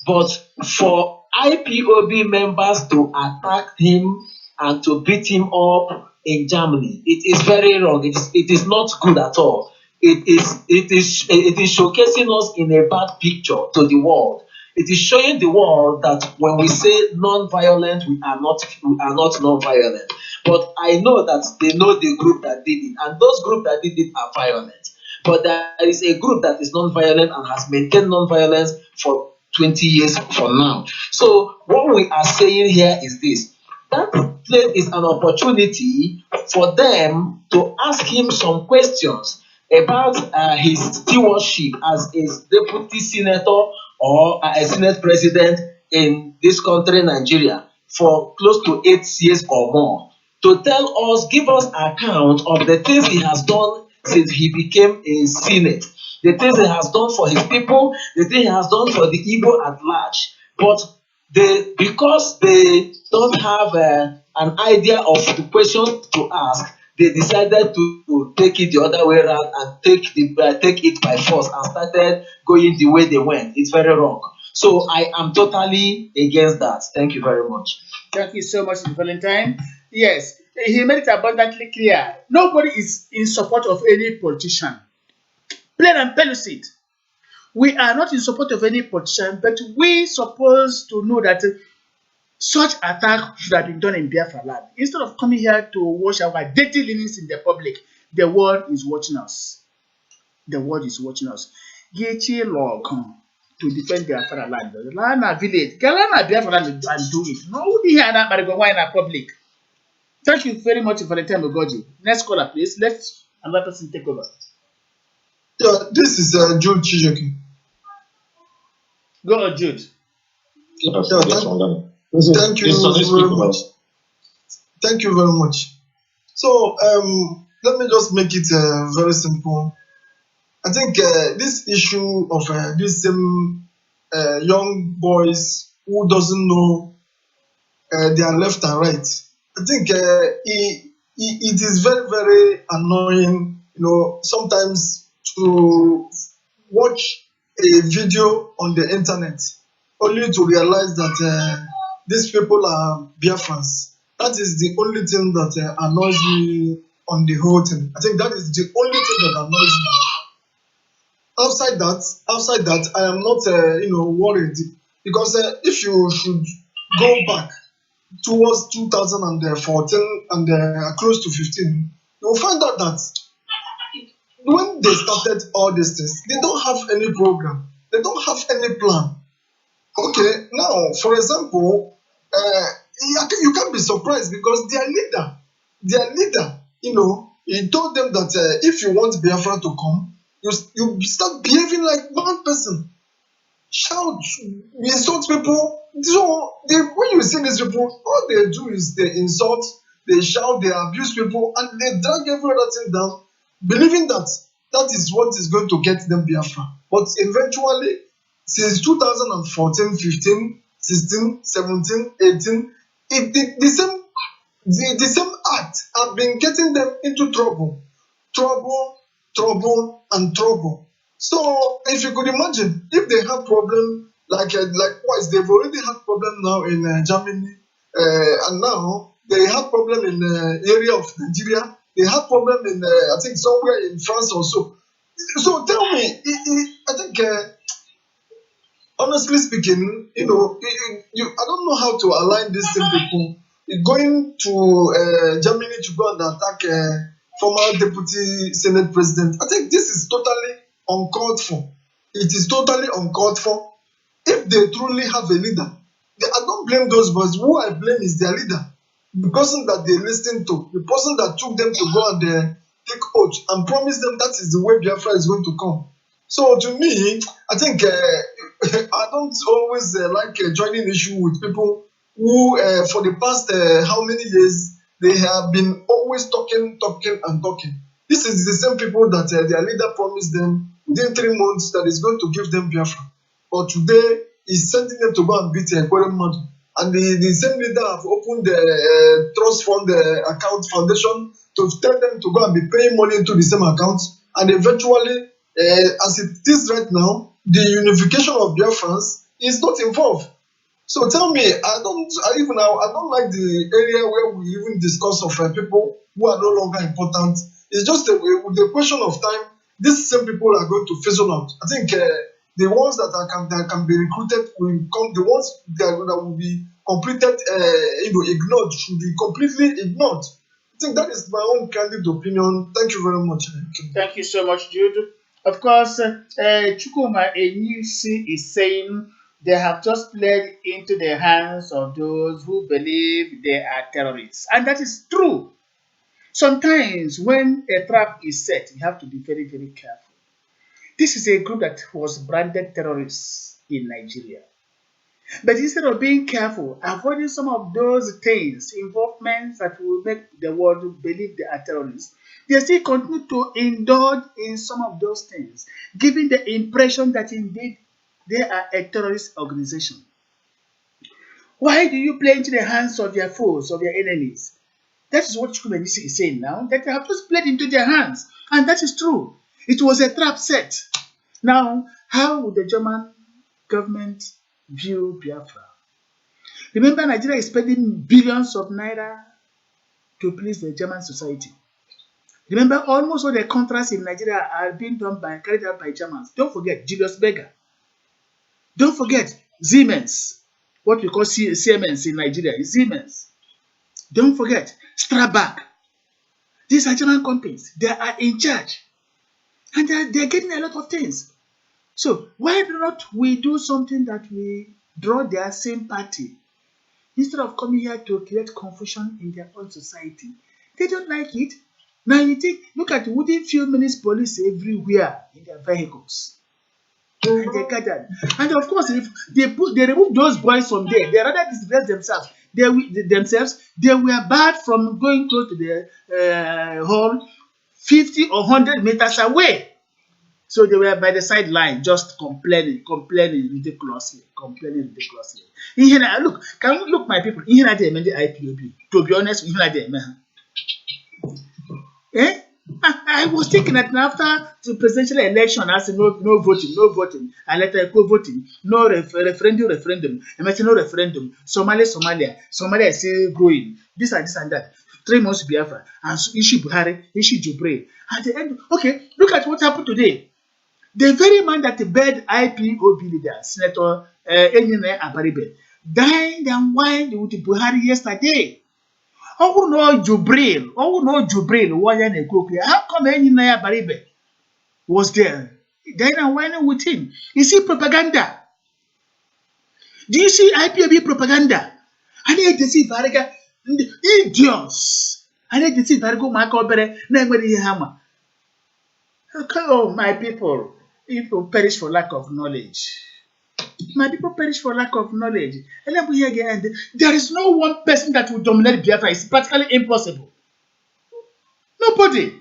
But for IPOB members to attack him and to beat him up in Germany, it is very wrong. It is not good at all. It is showcasing us in a bad picture to the world. It is showing the world that when we say non-violent, we are not non-violent. But I know that they know the group that did it, and those groups that did it are violent. But there is a group that is non-violent and has maintained non-violence for 20 years from now. So what we are saying here is this: that place is an opportunity for them to ask him some questions about his stewardship as a deputy senator or a senate president in this country, Nigeria, for close to 8 years or more, to tell us, give us account of the things he has done since he became a senate, the things he has done for his people, the things he has done for the Igbo at large. But because they don't have an idea of the questions to ask, they decided to take it the other way around and take it by force and started going the way they went. It's very wrong. So I am totally against that. Thank you very much. Thank you so much, Valentine. Yes, he made it abundantly clear. Nobody is in support of any politician. Plain and pellucid. We are not in support of any politician, but we supposed to know that such attack should have been done in Biafra land. Instead of coming here to wash our dirty linens in the public, the world is watching us. The world is watching us. Get law to defend Biafra land. Lana village. Galana Biafra land and do it. No, we hear that, but go in our public. Thank you very much, Valentine Ogoji. Next caller, please. Let another person take over. Yeah, this is Jude Chijoki. Go on, Jude. Yeah, thank you very much. Thank you very much. So let me just make it very simple. I think this issue of these same young boys who doesn't know their left and right, I think it is very, very annoying sometimes to watch a video on the internet only to realize that these people are Biafrans. That is the only thing that annoys me on the whole thing. I think that is the only thing that annoys me. Outside that, I am not, worried because if you should go back towards 2014 and close to 15, you will find out that when they started all these things, they don't have any program, they don't have any plan. Okay, now, for example, you can't be surprised because their leader, he told them that if you want Biafra to come, you start behaving like one person. Shout, insult people. So when you see these people, all they do is they insult, they shout, they abuse people, and they drag every other thing down, believing that that is what is going to get them Biafra. But eventually, since 2014, 15, 16, 17, 18, the same act have been getting them into trouble, trouble, and trouble. So if you could imagine, if they have problem likewise, they've already had problem now in Germany, and now they have problem in area of Nigeria. They have problem in I think somewhere in France also. So tell me, I think honestly speaking, I don't know how to align these same people going to Germany to go and attack former deputy senate president. I think this is totally uncalled for. It is totally uncalled for. If they truly have a leader, I don't blame those boys. Who I blame is their leader, the person that they listened to, the person that took them to go and take oath and promise them that is the way Biafra is going to come. So to me, I think I don't always like joining issue with people who, for the past how many years, they have been always talking, talking, and talking. This is the same people that their leader promised them within 3 months that is going to give them Biafra. But today, he's sending them to go and beat Kwere Madu. And the same leader have opened the trust fund account foundation to tell them to go and be paying money into the same account. And eventually, as it is right now, the unification of Biafrans is not involved. So tell me, I don't like the area where we even discuss of people who are no longer important. It's just the question of time. These same people are going to fizzle out. I think the ones that can be recruited will come. The ones that will be completed, ignored should be completely ignored. I think that is my own candid opinion. Thank you very much. Thank you so much, Jude. Of course, Chukuma Enyusi is saying they have just played into the hands of those who believe they are terrorists. And that is true. Sometimes when a trap is set, you have to be very, very careful. This is a group that was branded terrorists in Nigeria. But instead of being careful, avoiding some of those things, involvements that will make the world believe they are terrorists, they still continue to indulge in some of those things, giving the impression that indeed they are a terrorist organization. Why do you play into the hands of your foes, of your enemies? That is what Chukwuemedisi is saying now, that they have just played into their hands. And that is true. It was a trap set. Now, how would the German government view Biafra? Remember, Nigeria is spending billions of naira to please the German society. Remember, almost all the contracts in Nigeria are being carried out by Germans. Don't forget Julius Berger. Don't forget Siemens, what we call Siemens in Nigeria is Siemens. Don't forget Strabag. These are German companies. They are in charge. And they're getting a lot of things. So why do not we do something that we draw their sympathy instead of coming here to create confusion in their own society? They don't like it. Now you think, look at wooden field minutes police everywhere in their vehicles. And they gathered. And of course, if they remove those boys from there, they rather disgrace themselves. They were barred from going close to the hall 50 or 100 meters away. So they were by the sideline just complaining ridiculously. Look, my people, here they made the IPOB. To be honest, here they made. Eh? I was thinking that after the presidential election, I said no voting, no voting. I let her go voting, no referendum. I said no referendum. Somalia is still growing. This and that. 3 months Biafra and issue Buhari, issue Jubre. At the end, okay, look at what happened today. The very man that bed IPOB leader, Senator Enyine Abaribe, dined and wined with Buhari yesterday. Oh no, Jubril, how come Enyine Abaribe was there? Dined and wined with him. You see propaganda. Do you see IPOB propaganda? I need to see Bariga idiots. I need to see Barigo Marco Bere, nobody hammer. Oh, my people perish for lack of knowledge. My people perish for lack of knowledge. And then we hear again, there is no one person that will dominate Biafra. It's practically impossible. Nobody.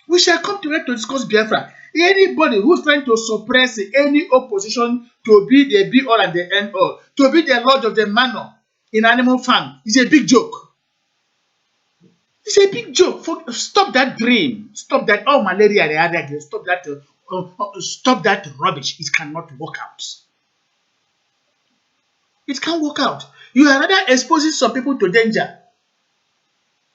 We shall come together to discuss Biafra. Anybody who's trying to suppress any opposition to be the be all and the end all, to be the lord of the manor in Animal Farm, is a big joke. It's a big joke. Stop that dream. Stop that. Oh, malaria, the other day. Stop that. Stop that rubbish. It cannot work out. It can't work out. You are rather exposing some people to danger.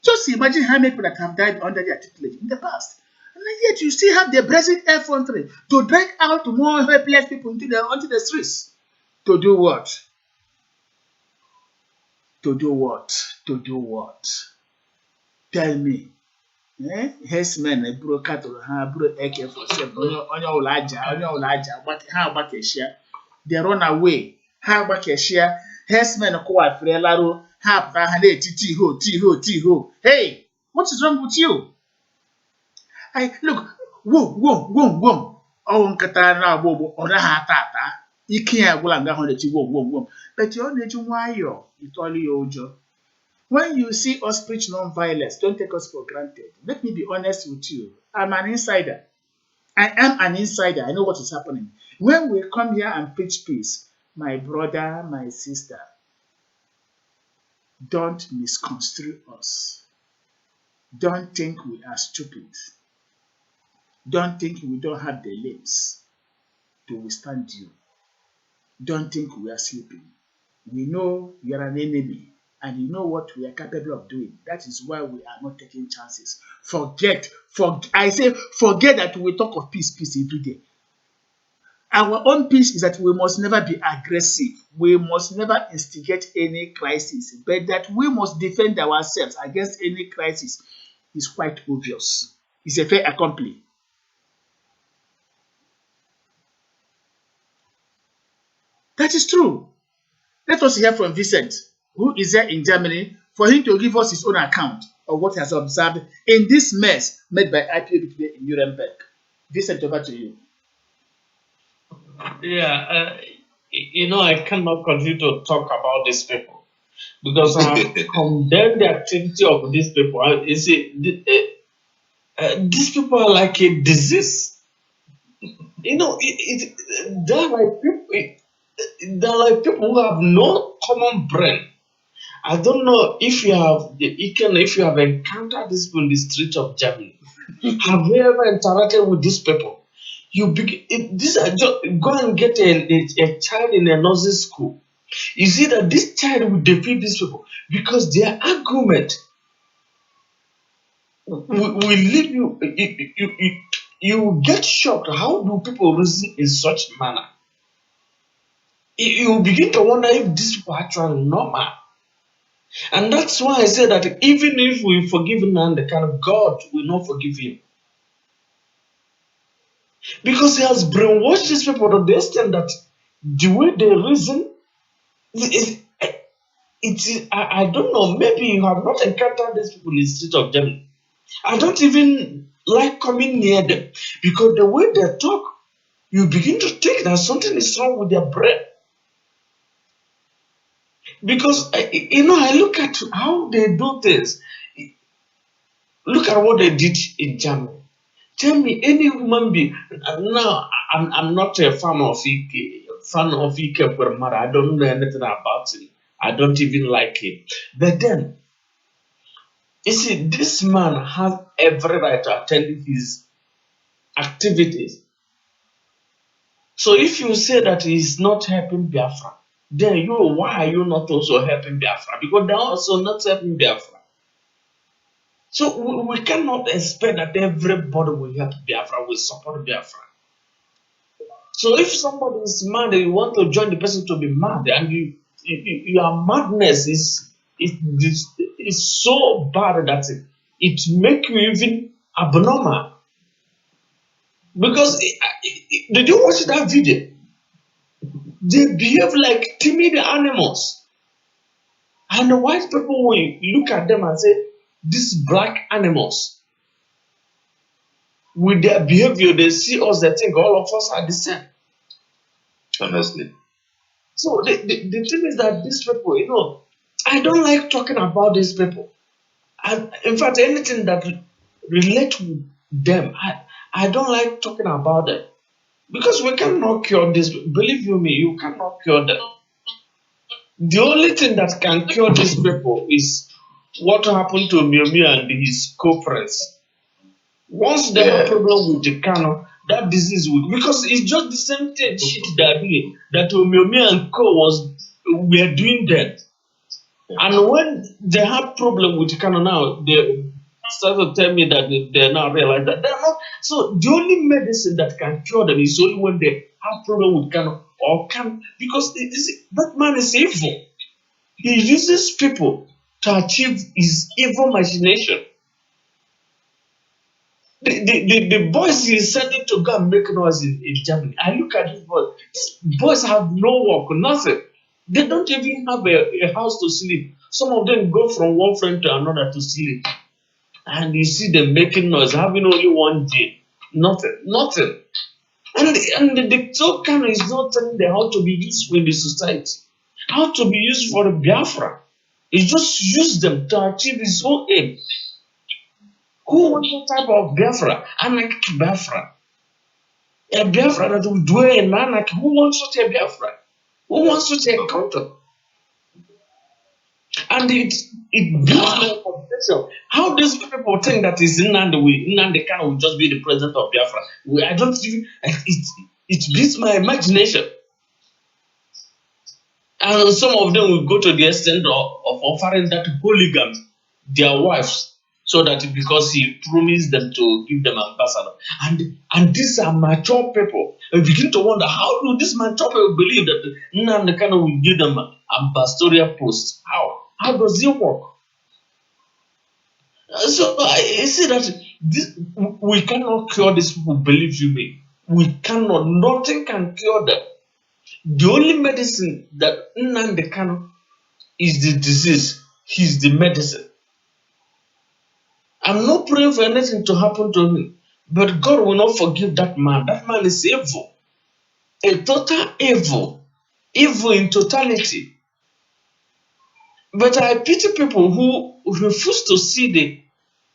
Just imagine how many people that have died under their tutelage in the past. And yet you still have the brazen effrontery to drag out more helpless people onto the streets. To do what? To do what? To do what? Tell me. Herdsmen buru cattle ha buru AK-47 onye ọbụla aja ha agbakeshia. They run away ha agbakeshia. Herdsmen kụwafere larụ ha pụta ha na-eti tiho. Hey, what is wrong with you? Look, wom. Ọwụ nkịta na-agba ogbo ọ naghị ata ike ya agwụla nga ahụ na-eti wom. But ọ na-eji nwayọọ ịtọlụ ya ụjọ. When you see us preach non-violence, don't take us for granted. Let me be honest with you. I'm an insider. I am an insider. I know what is happening. When we come here and preach peace, my brother, my sister, don't misconstrue us. Don't think we are stupid. Don't think we don't have the limbs to withstand you. Don't think we are sleeping. We know you are an enemy. And you know what we are capable of doing. That is why we are not taking chances. Forget that we talk of peace every day. Our own peace is that we must never be aggressive. We must never instigate any crisis. But that we must defend ourselves against any crisis is quite obvious. It's a fait accompli. That is true. Let us hear from Vincent, who is there in Germany, for him to give us his own account of what he has observed in this mess made by IPOB today in Nuremberg. Vincent, over to you. Yeah, I cannot continue to talk about these people because I condemn the activity of these people. You see, these people are like a disease. They're like people who have no common brain. I don't know if you have encountered these people in the streets of Germany. Have you ever interacted with these people? These are just go and get a child in a nursery school. You see that this child will defeat these people because their argument will leave you. You get shocked. How do people reason in such manner? You begin to wonder if these people are actually normal. And that's why I say that even if we forgive Nnamdi, God will not forgive him. Because he has brainwashed these people to the extent that the way they reason, I don't know, maybe you have not encountered these people in the street of Germany. I don't even like coming near them because the way they talk, you begin to think that something is wrong with their brain. Because, I look at how they do things. Look at what they did in Germany. Tell me, any human being. Now, I'm not a fan of Ike Permara. I don't know anything about him. I don't even like him. But then, you see, this man has every right to attend his activities. So if you say that he's not helping Biafra, then why are you not also helping Biafra? Because they're also not helping Biafra. So we cannot expect that everybody will help Biafra, will support Biafra. So if somebody is mad and you want to join the person to be mad, and your madness is so bad that it makes you even abnormal. Because did you watch that video? They behave like timid animals. And the white people will look at them and say, these black animals, with their behavior, they see us, they think all of us are the same. Honestly. So the thing is that these people, I don't like talking about these people. And in fact, anything that relate with them, I don't like talking about them. Because we cannot cure this. Believe you me, you cannot cure them. The only thing that can cure these people is what happened to Miomio and his co-friends. Once they have problem with the Kano, that disease will, because it's just the same thing shit they're doing that Miomio and co were doing then. And when they have problem with the Kano now, they start to tell me that they now realize that they're not. So the only medicine that can cure them is only when they have problem with Kano or can, because that man is evil. He uses people to achieve his evil machination. The boys he is sending to go and make noise in Germany. I look at these boys. These boys have no work, nothing. They don't even have a house to sleep. Some of them go from one friend to another to sleep. And you see them making noise, having only one gin. Nothing. And the talk kind is not telling them how to be useful in the society, how to be used for the Biafra. He just used them to achieve his own aim. Who wants that type of Biafra? Anarchic Biafra. A Biafra that will dwell in anarchy. Who wants such a Biafra? Who wants such a country? And it builds my conversation. How these people think that is Nnamdi Kanu will just be the president of Biafra? I don't even, it beats my imagination. And some of them will go to the extent of offering that polygamy their wives, so that because he promised them to give them ambassador. And these are mature people. I begin to wonder, how do these mature people believe that Nnamdi Kanu will give them ambassadorial post? How does it work? So I see that we cannot cure these people, believe you me. We cannot, nothing can cure them. The only medicine that Nnamdi Kanu is the disease, he's the medicine. I'm not praying for anything to happen to him, but God will not forgive that man. That man is evil, a total evil in totality. But I pity people who refuse to see the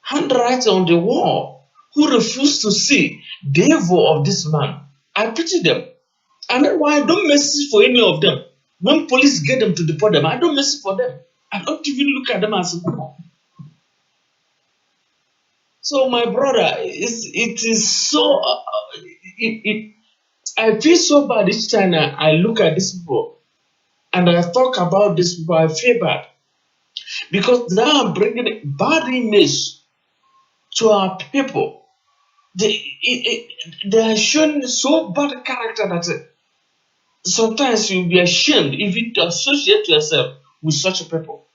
handwriting on the wall, who refuse to see the evil of this man. I pity them. And that's why I don't message for any of them. When police get them to deport them, I don't message for them. I don't even look at them as normal. So my brother, it is so. I feel so bad each time I look at these people and I talk about these people. I feel bad because now I'm bringing bad image to our people. They are showing so bad character that sometimes you'll be ashamed even to associate yourself with such people.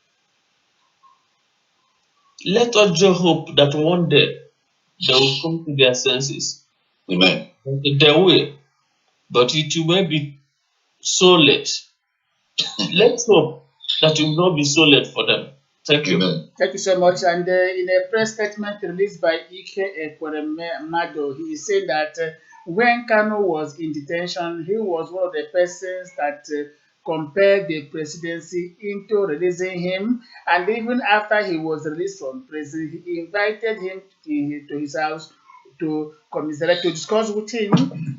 Let us just hope that one day they will come to their senses. Amen. They will, but it will be so late. Let's hope that it will not be so late for them. Thank you. Amen. Thank you so much. And in a press statement released by Ike Ekweremadu, he said that when Kanu was in detention, he was one of the persons that compared the presidency into releasing him. And even after he was released from prison, he invited him to his house to commiserate, to discuss with him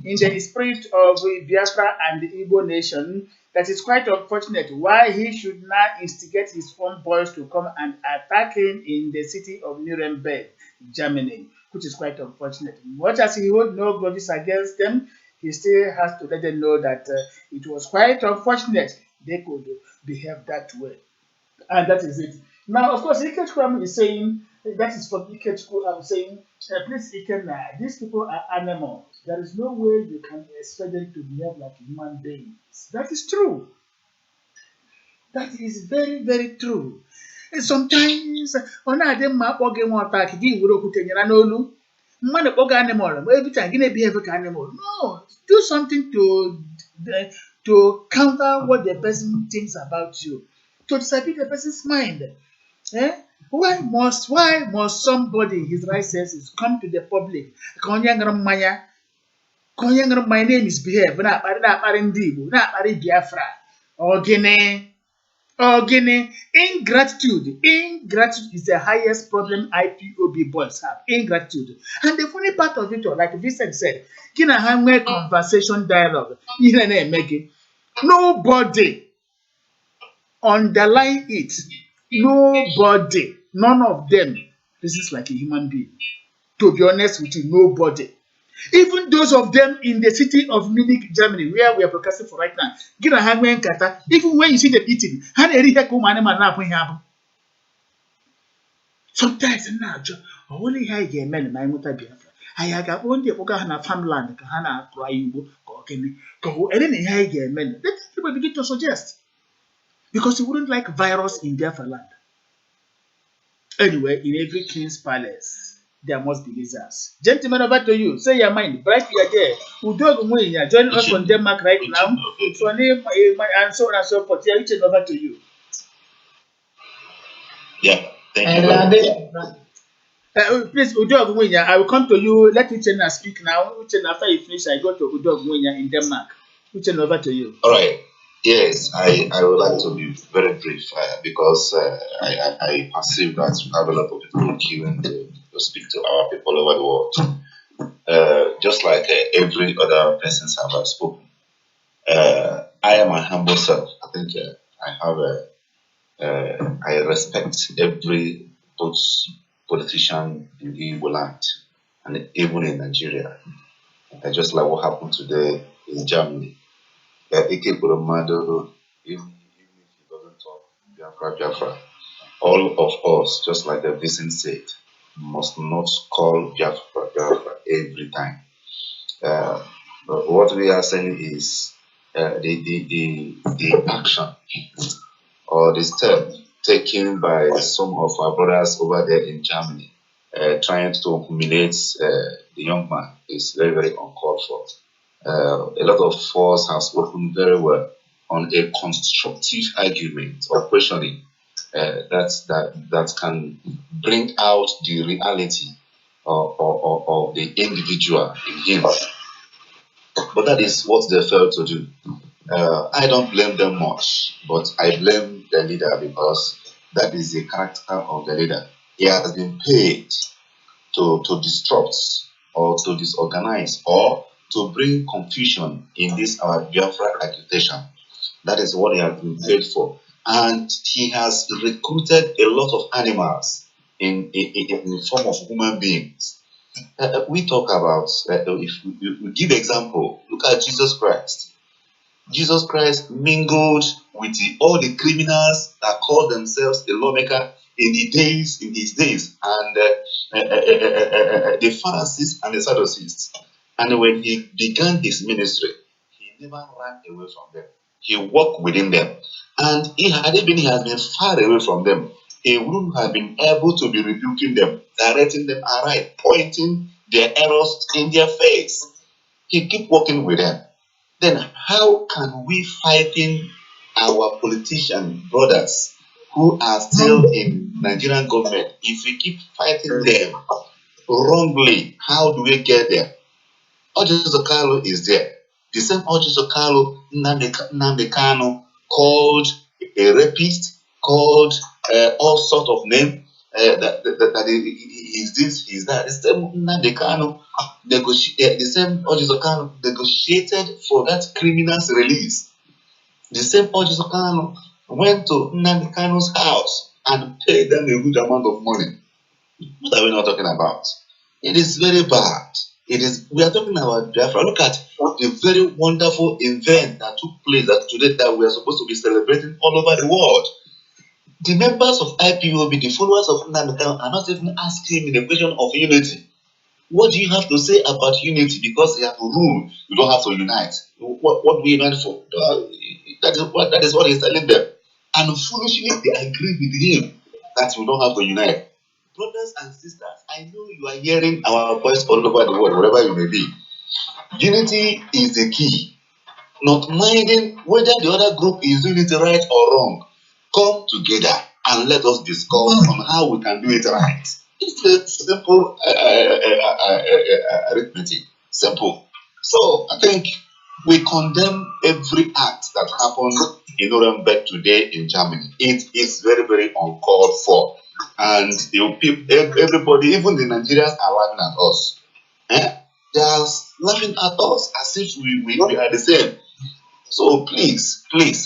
in the spirit of Biafra and the Igbo nation, that is quite unfortunate why he should now instigate his own boys to come and attack him in the city of Nuremberg, Germany, which is quite unfortunate. Much as he hold no grudges against them, he still has to let them know that it was quite unfortunate they could behave that way. And that is it. Now, of course, Ikechukwu is saying, that is from Ikechukwu, I'm saying, please, Ikenna, these people are animals. There is no way you can expect them to behave like human beings. That is true. That is very, very true. And sometimes, ọ na-adị mma akpọ gị nwa ọta ka gị were okwute nyere n'olu. Mmadụ kpọga animal, every time gị na-ebehave ka animal. No, do something to counter what the person thinks about you, to disabuse the person's mind. Eh? Why must somebody, his right senses, come to the public? Ka onye ṅụrụ mmanya, my name is behave, na-akparị ndị Igbo, na-akparị Biafra, ọ gịnị? Oh, Guinea, ingratitude. Ingratitude is the highest problem IPOB boys have. Ingratitude. And the funny part of it, like Vincent said, Guinea have a conversation dialogue. Nobody underline it. Nobody, none of them. This is like a human being. To be honest with you, nobody. Even those of them in the city of Munich, Germany, where we are broadcasting for right now, even when you see them eating, sometimes only how you men my mother Biafra. I got one day na farmland, Kahana, Prayubo, Kokeni, Ko, and then how you men. Let everybody begin to suggest. Because you wouldn't like virus in Biafra land. Anyway, in every king's palace, there must be lizards. Gentlemen, over to you. Say your mind. Bright you are there. Udog Muinya, join us from Denmark right now. So name and so on and so forth. Yeah, reaching over to you. Yeah, thank you. Please, Udog Muinya, I will come to you. Let Uchenna speak now. Uchenna, after you finish, I go to Udog Muinya in Denmark. Uchenna, over to you. All right. Yes, I would like to be very brief because I perceive that we have a lot of people queuing to speak to our people over the world. Just like every other person have spoken. I am a humble self. I think I respect every both politician in the Igbo land and even in Nigeria. Just like what happened today in Germany. Ike Kurumado, even if he doesn't talk Biafra, all of us, just like the Vincent said, must not call Biafra every time. But what we are saying is the action or the step taken by some of our brothers over there in Germany, trying to humiliate the young man is very, very uncalled for. A lot of us have spoken very well on a constructive argument or questioning that can bring out the reality of the individual in him. But that is what they failed to do. I don't blame them much, but I blame the leader because that is the character of the leader. He has been paid to disrupt or to disorganize or to bring confusion in this our Biafra agitation. That is what he has been paid for. And he has recruited a lot of animals in the form of human beings. We talk about, if we give example, look at Jesus Christ. Jesus Christ mingled with all the criminals that called themselves the lawmaker in his days, and the Pharisees and the Sadducees. And when he began his ministry, he never ran away from them. He walked within them. And he has been far away from them, he wouldn't have been able to be rebuking them, directing them aright, pointing their errors in their face. He keep walking with them. Then how can we fighting our politician brothers who are still in Nigerian government? If we keep fighting them wrongly, how do we get there? Ojuzokalo is there. The same Ojuzokalo Nnamdi Kanu called a rapist, called all sort of name, that is this, is that. The same Nnamdi Kanu, the same Ojiso Kanu negotiated for that criminal's release. The same Ojiso Kanu went to Nnamdi Kanu's house and paid them a good amount of money. What are we not talking about? It is very bad. It is. We are talking about Biafra. Look at the very wonderful event that took place that today that we are supposed to be celebrating all over the world. The members of IPOB, the followers of Nnamdi Kanu, are not even asking me the question of unity. What do you have to say about unity? Because you have to rule, you don't have to unite. What do we unite for? That is what he's telling them. And foolishly, they agree with him that we don't have to unite. Brothers and sisters, I know you are hearing our voice all over the world, wherever you may be. Unity is the key. Not minding whether the other group is doing it right or wrong. Come together and let us discuss on how we can do it right. It's a simple arithmetic. Simple. So I think we condemn every act that happened in Nuremberg today in Germany. It is very, very uncalled for. And everybody, even the Nigerians, are laughing at us. Eh? They are laughing at us as if we are the same. So please,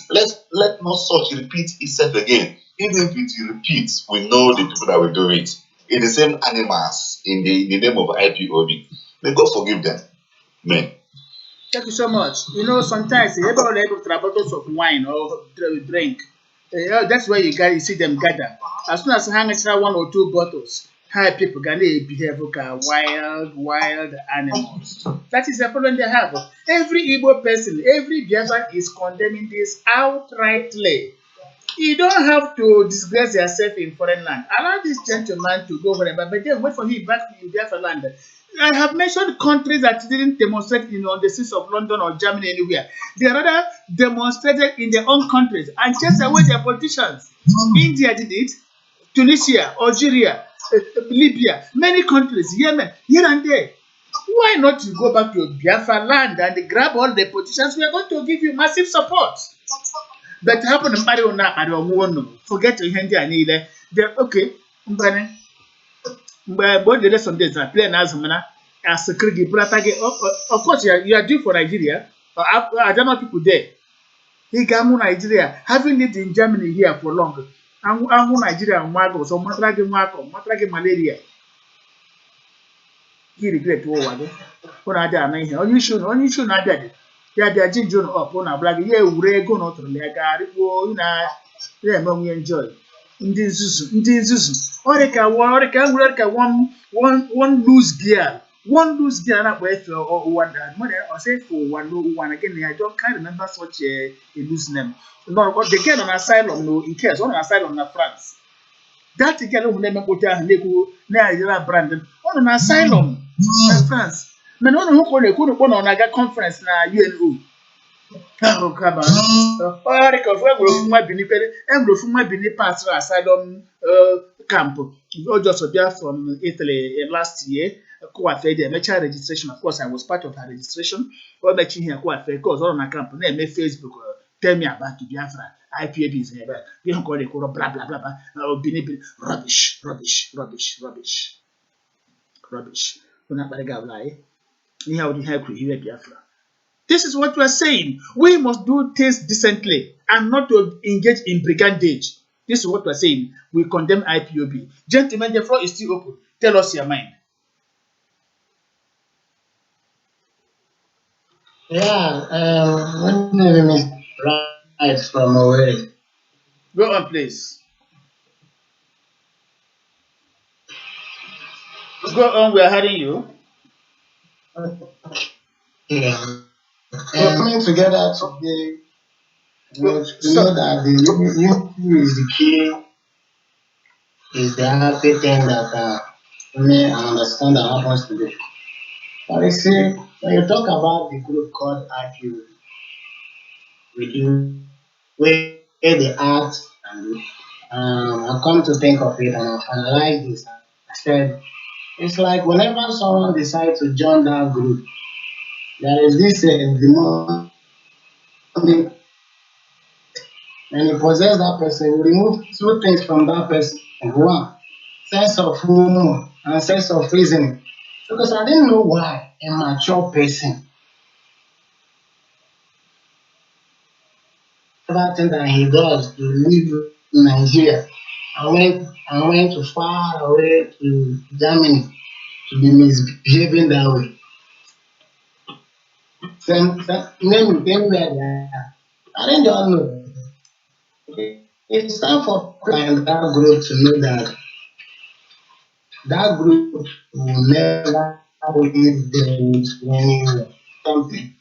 let not such repeat itself again. Even if it repeats, we know the people that will do it. It's the same animals in the name of IPOB. May God forgive them. Amen. Thank you so much. You know, sometimes everybody able to bottles of wine or drink. That's where you see them gather. As soon as hang extra one or two bottles, high people can they behave like wild animals. That is the problem they have. Every Igbo person, every Biafran is condemning this outrightly. You don't have to disgrace yourself in foreign land. Allow this gentleman to go wherever, but then wait for him back in Biafra land. I have mentioned countries that didn't demonstrate on the streets of London or Germany anywhere. They rather demonstrated in their own countries and chased away their politicians. India did it, Tunisia, Algeria, Libya, many countries, Yemen, here and there. Why not you go back to Biafra land and grab all the politicians? We are going to give you massive support. But happen to marry on that, I don't want to forget to hand you need. They're okay. But what the rest of this are playing as mana as a cricket. Of course, you are due for Nigeria. I don't know people there. He came to Nigeria, having lived in Germany here for long. I'm Nigeria and Margo, so Matraki malaria. He regret what I done. You should not get it. Yeah, they are changing up on a black. Yeah, we're going to like yeah, we enjoy. Ndị nzuzu ọrịka one loose gear na-akpọ efe ụwa ọsọ efe ụwa n'ụwa na gịnị I don't can't remember such a loose name. No, the girl on asylum no in case on asylum na France. That girl who na-emekpụta ahụ na-ekwu na-ayịra Brandon on an asylum na France. Mana ọ na-ekwu na-ekwu na ọ na-aga conference na UNO. Oh, come on. Bini passed asylum camp. Just from Italy last year. The mecha registration. Of course, I was part of her registration. What making here because all my camp. Name Facebook. Tell me about Biafra. IPAB is here. We don't call it blah blah blah blah. Bini rubbish. We're not going to lie. You have to help you Biafra. This is what we are saying. We must do things decently and not to engage in brigandage. This is what we are saying. We condemn IPOB. Gentlemen, the floor is still open. Tell us your mind. Yeah, my name is Right from away. Go on, please. Go on, we are hearing you. Yeah. Coming together today, we know that the unity is the key, is the happy thing that me understand that happens today. But you see, when you talk about the group called IQ, with you, where they act and I come to think of it and I analyze this. I said, it's like whenever someone decides to join that group, there is this demonic, and you possess that person, you remove two things from that person. One, sense of humor and sense of reasoning. Because I didn't know why a mature person everything that he does to leave Nigeria. I went to far away to Germany to be misbehaving that way. Name where they are. I didn't just know. It's time for that group to know that that group will never leave them with anywhere. Something.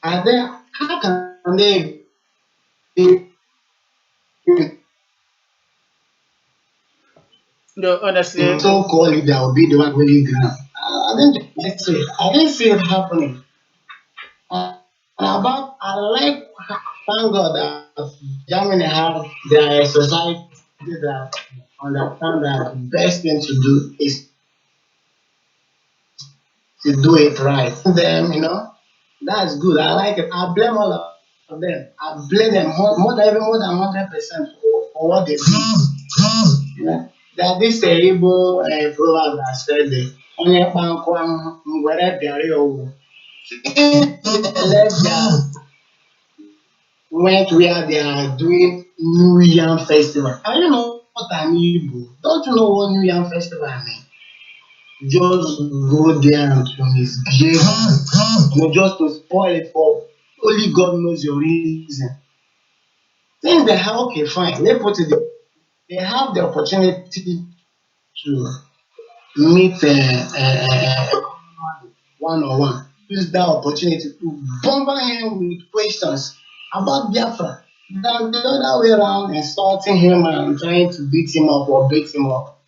And then how can they be No, honestly, so-called leader will be the one winning ground? I didn't see it happening. I like, thank God that Germany have their society that understand that the best thing to do is to do it right. That's good. I like it. I blame all of them. I blame them more than 100% for what they do. That this Igbo proverb that said, "Onye kpa nkụ ahụhụ, ngwere bịara ya owu." Let their went where they are doing New Yam Festival. Are you know what an Igbo? Don't you know what New Yam Festival means? Just go there and to misbehave, just to spoil it for only God knows your reason. Then they have, okay, fine. They put it. They have the opportunity to meet one on one. Use that opportunity to bombard him with questions about Biafra. Than the other way around, insulting him and trying to beat him up or beat him up.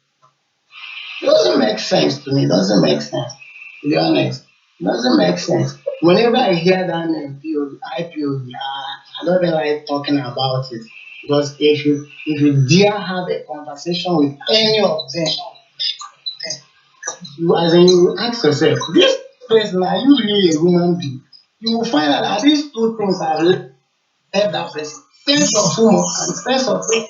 It doesn't make sense to me. It doesn't make sense. To be honest, it doesn't make sense. Whenever I hear that name, IPOB, I don't really like talking about it. Because if you dare have a conversation with any of them, you ask yourself, this person, are you really a human being? You will find out that these two things have left that person. Sense of humor and sense of faith.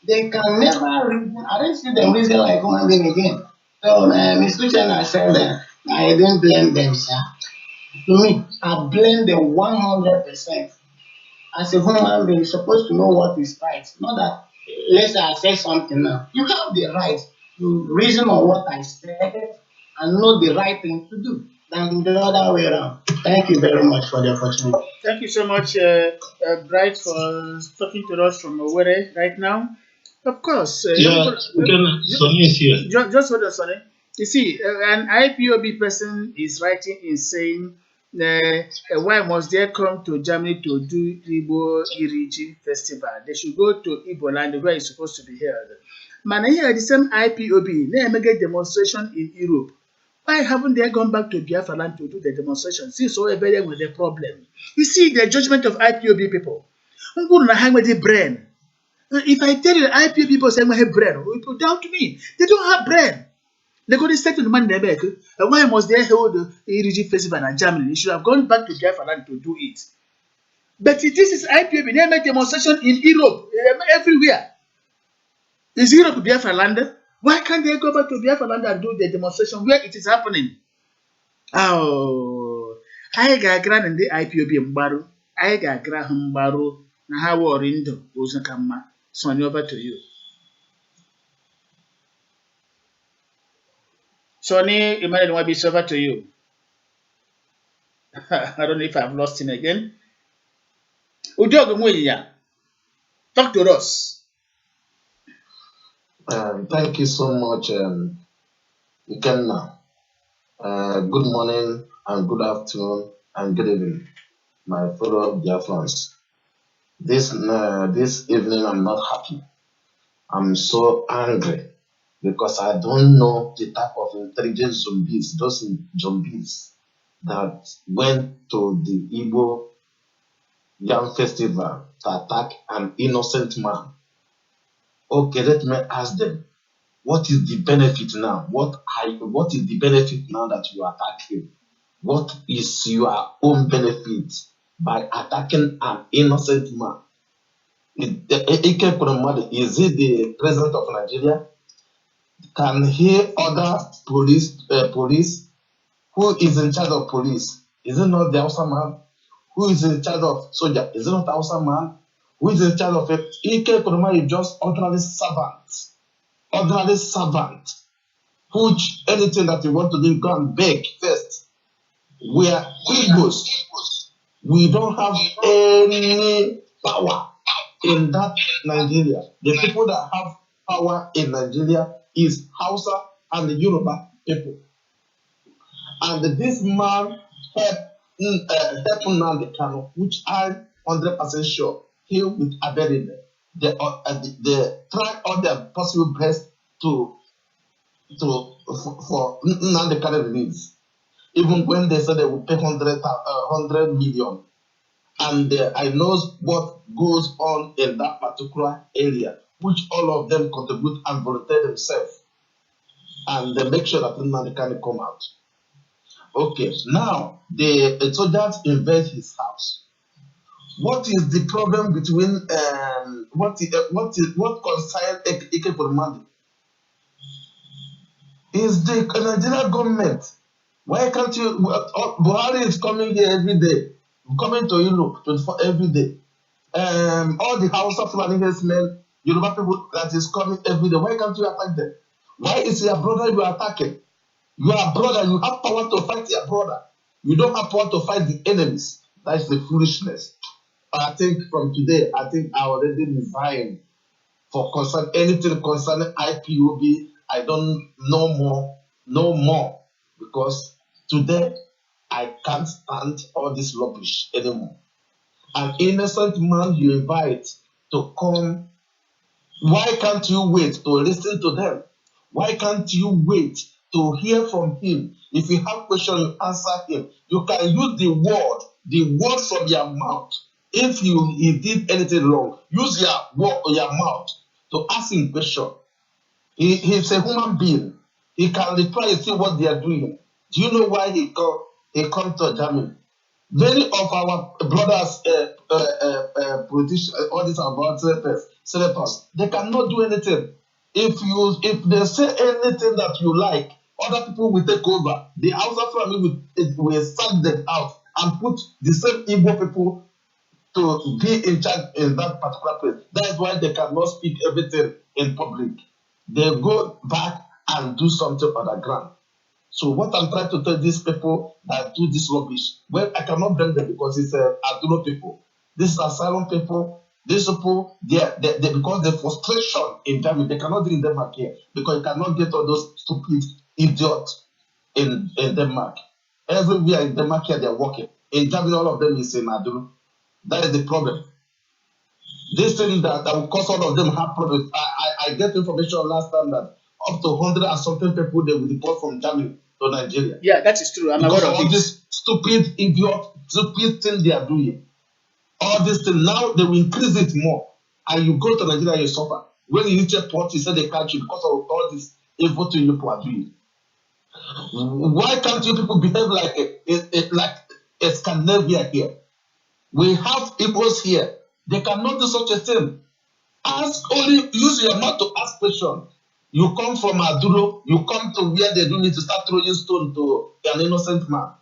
They can never reason. I don't see them reason like human being again. So, Ms. Luciana said that I didn't blame them, sir. To me, I blame them 100%. As a human being, you're supposed to know what is right. Not that, let's say I say something now. You have the right to reason on what I said and know the right thing to do than the other way around. Thank you very much for the opportunity. thank you so much, Bright, for talking to us from Owerri right now. Of course, Yeah, Sonny is here. just hold on, Sonny. You see, an IPOB person is writing in saying, why must they come to Germany to do Igbo Iriji Festival? They should go to Igbo land where it's supposed to be held. Man, here the same IPOB, they make a demonstration in Europe. Why haven't they gone back to Biafra land to do the demonstration? Since so everybody with the problem. You see the judgment of IPOB people. Nguru na hang with the brain. If I tell you that IPOB people say we have brain, people doubt me. They don't have brain. They go to say to the man in the back, why must they hold the ERG festival in Germany? They should have gone back to Biafra land to do it. But this is IPOB. They make demonstration in Europe, everywhere. Is Europe Biafra land? Why can't they go back to Biafra land and do the demonstration where it is happening? Oh, anyị ga-agara na ndị IPOB mgbarụ, anyị ga-agara ha mgbarụ na ha wọrị ndụ ozu ka mma. Sonny, over to you. Sonny, Emmanuel Nwabi, it's over to you. I don't know if I've lost him again. Udogo Mwiya, talk to us. Thank you so much, Ikenna. Good morning and good afternoon and good evening, my fellow Biafrans. This evening I'm not happy. I'm so angry because I don't know the type of intelligent zombies, those zombies that went to the Igbo Yam Festival to attack an innocent man. Okay, let me ask them, what is the benefit now? What is the benefit now that you attack him? What is your own benefit by attacking an innocent man? Ike Kurumadu, is he the president of Nigeria? can hear other police who is in charge of police. Is it not the Hausa man? Who is in charge of soldier? Is it not the Hausa man? Who is in charge of it? Ike Kuruma is just ordinary servant, which anything that you want to do, go and beg first. We are Igbos. We don't have any power in that Nigeria. The people that have power in Nigeria is Hausa and the Yoruba people. And this man helped Nnamdi Kanu, which I'm 100% sure he will abandon them. They try all their possible best for Nnamdi Kanu release. Even when they said they would pay 100 million. And I know what goes on in that particular area, which all of them contribute and volunteer themselves. And they make sure that Nnamdi Kanu come out. Okay, now the soldiers invade his house. What is the problem between what concerns Ike Kurumadi? Is the Nigerian government. Why can't you? Buhari is coming here every day, coming to Europe 24 every day. All the Hausa Fulani men, Yoruba people that is coming every day. Why can't you attack them? Why is your brother you are attacking? You are brother. You have power to fight your brother. You don't have power to fight the enemies. That is the foolishness. I think from today, I already resigned for anything concerning IPOB. I don't know more, no more, because today I can't stand all this rubbish anymore. An innocent man you invite to come, why can't you wait to listen to them? Why can't you wait to hear from him? If you have questions, you answer him. You can use the word from your mouth. If he did anything wrong, use your mouth to ask him question. He's a human being. He can reply and see what they are doing. Do you know why he come to Germany? Many of our brothers, politicians, all these about senators, they cannot do anything. If they say anything that you like, other people will take over. The Hausa family will sack them out and put the same Igbo people to be in charge in that particular place. That is why they cannot speak everything in public. They go back and do something on the ground. So what I'm trying to tell these people that do this rubbish, well, I cannot blame them because it's Aduro people. These asylum people, these people, they because the frustration in Germany, they cannot do in Denmark here because you cannot get all those stupid idiots in Denmark. Everywhere in Denmark here, they're working. In Germany, all of them is in Aduro. That is the problem. This thing that will cause all of them have problems. I get information last time that up to 100 and something people they will deport from Germany to Nigeria. Yeah, that is true. I'm because aware of all it. this stupid thing they are doing. All this thing now they will increase it more, and you go to Nigeria you suffer. When you reach a port, you say they catch you because of all this evil thing you people are doing. Why can't you people behave like a Scandinavia here? We have Igbos here. They cannot do such a thing. Use your mouth to ask questions. You come from Aduro, you come to where they do need to start throwing stone to an innocent man.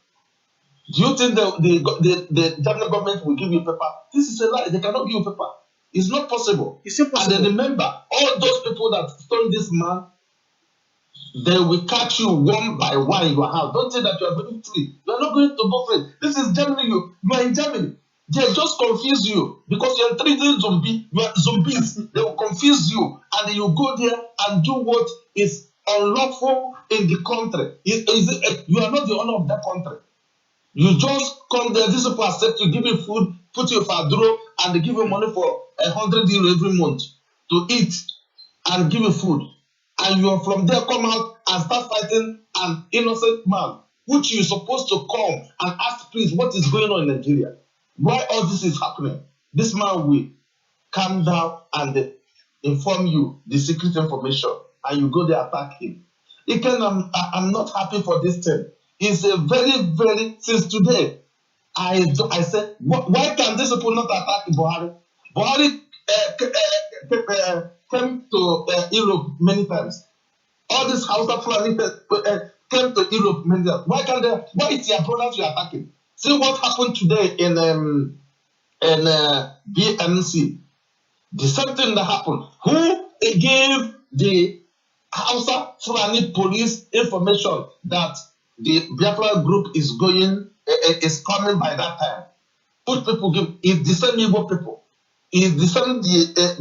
Do you think the German government will give you paper? This is a lie. They cannot give you paper. It's not possible. It's impossible. And then remember, all those people that stone this man, they will catch you one by one in your house. Don't say that you are going free. You are not going to go free. This is Germany. You are in Germany. They just confuse you because you are treating zombie. You are zombies. They will confuse you, and you go there and do what is unlawful in the country. You are not the owner of that country. You just come there. These people accept you, give you food, put you for a draw, and they give you money for 100 euro every month to eat and give you food. And you are from there come out and start fighting an innocent man, which you supposed to come and ask, please, what is going on in Nigeria? Why all this is happening? This man will calm down and inform you the secret information, and you go there attack him. Again, I'm not happy for this thing. It's a very since today. I said, why can these people not attack Buhari? Buhari came to Europe many times. All these Hausa Fulani came to Europe. Why can't they? Why is their brothers you are attacking? See what happened today in BMC. The same thing that happened. Who gave the Hausa Fulani police information that the Biafra group is coming by that time? Which people give? It's the same Igbo people. It's the same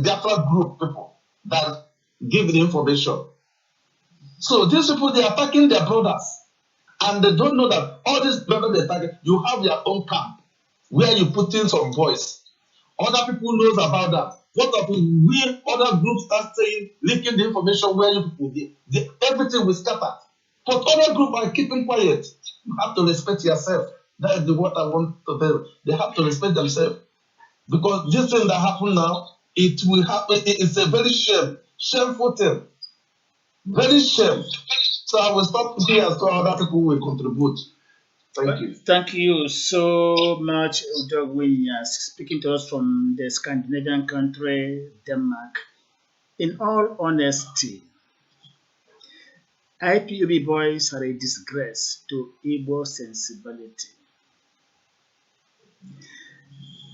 Biafra group people that give the information. So these people, they are attacking their brothers. And they don't know that all these brothers they target, you have your own camp where you put in some boys. Other people knows about that. What if we other groups start saying, leaking the information where you people did? Everything will scatter. But other groups are keeping quiet. You have to respect yourself. That is what I want to tell you. They have to respect themselves. Because this thing that happened now, it will happen. It's a very shameful thing. Very shame. So I will stop here so other people will contribute. Thank you. Thank you so much, Udogwin, speaking to us from the Scandinavian country, Denmark. In all honesty, IPOB boys are a disgrace to Igbo sensibility.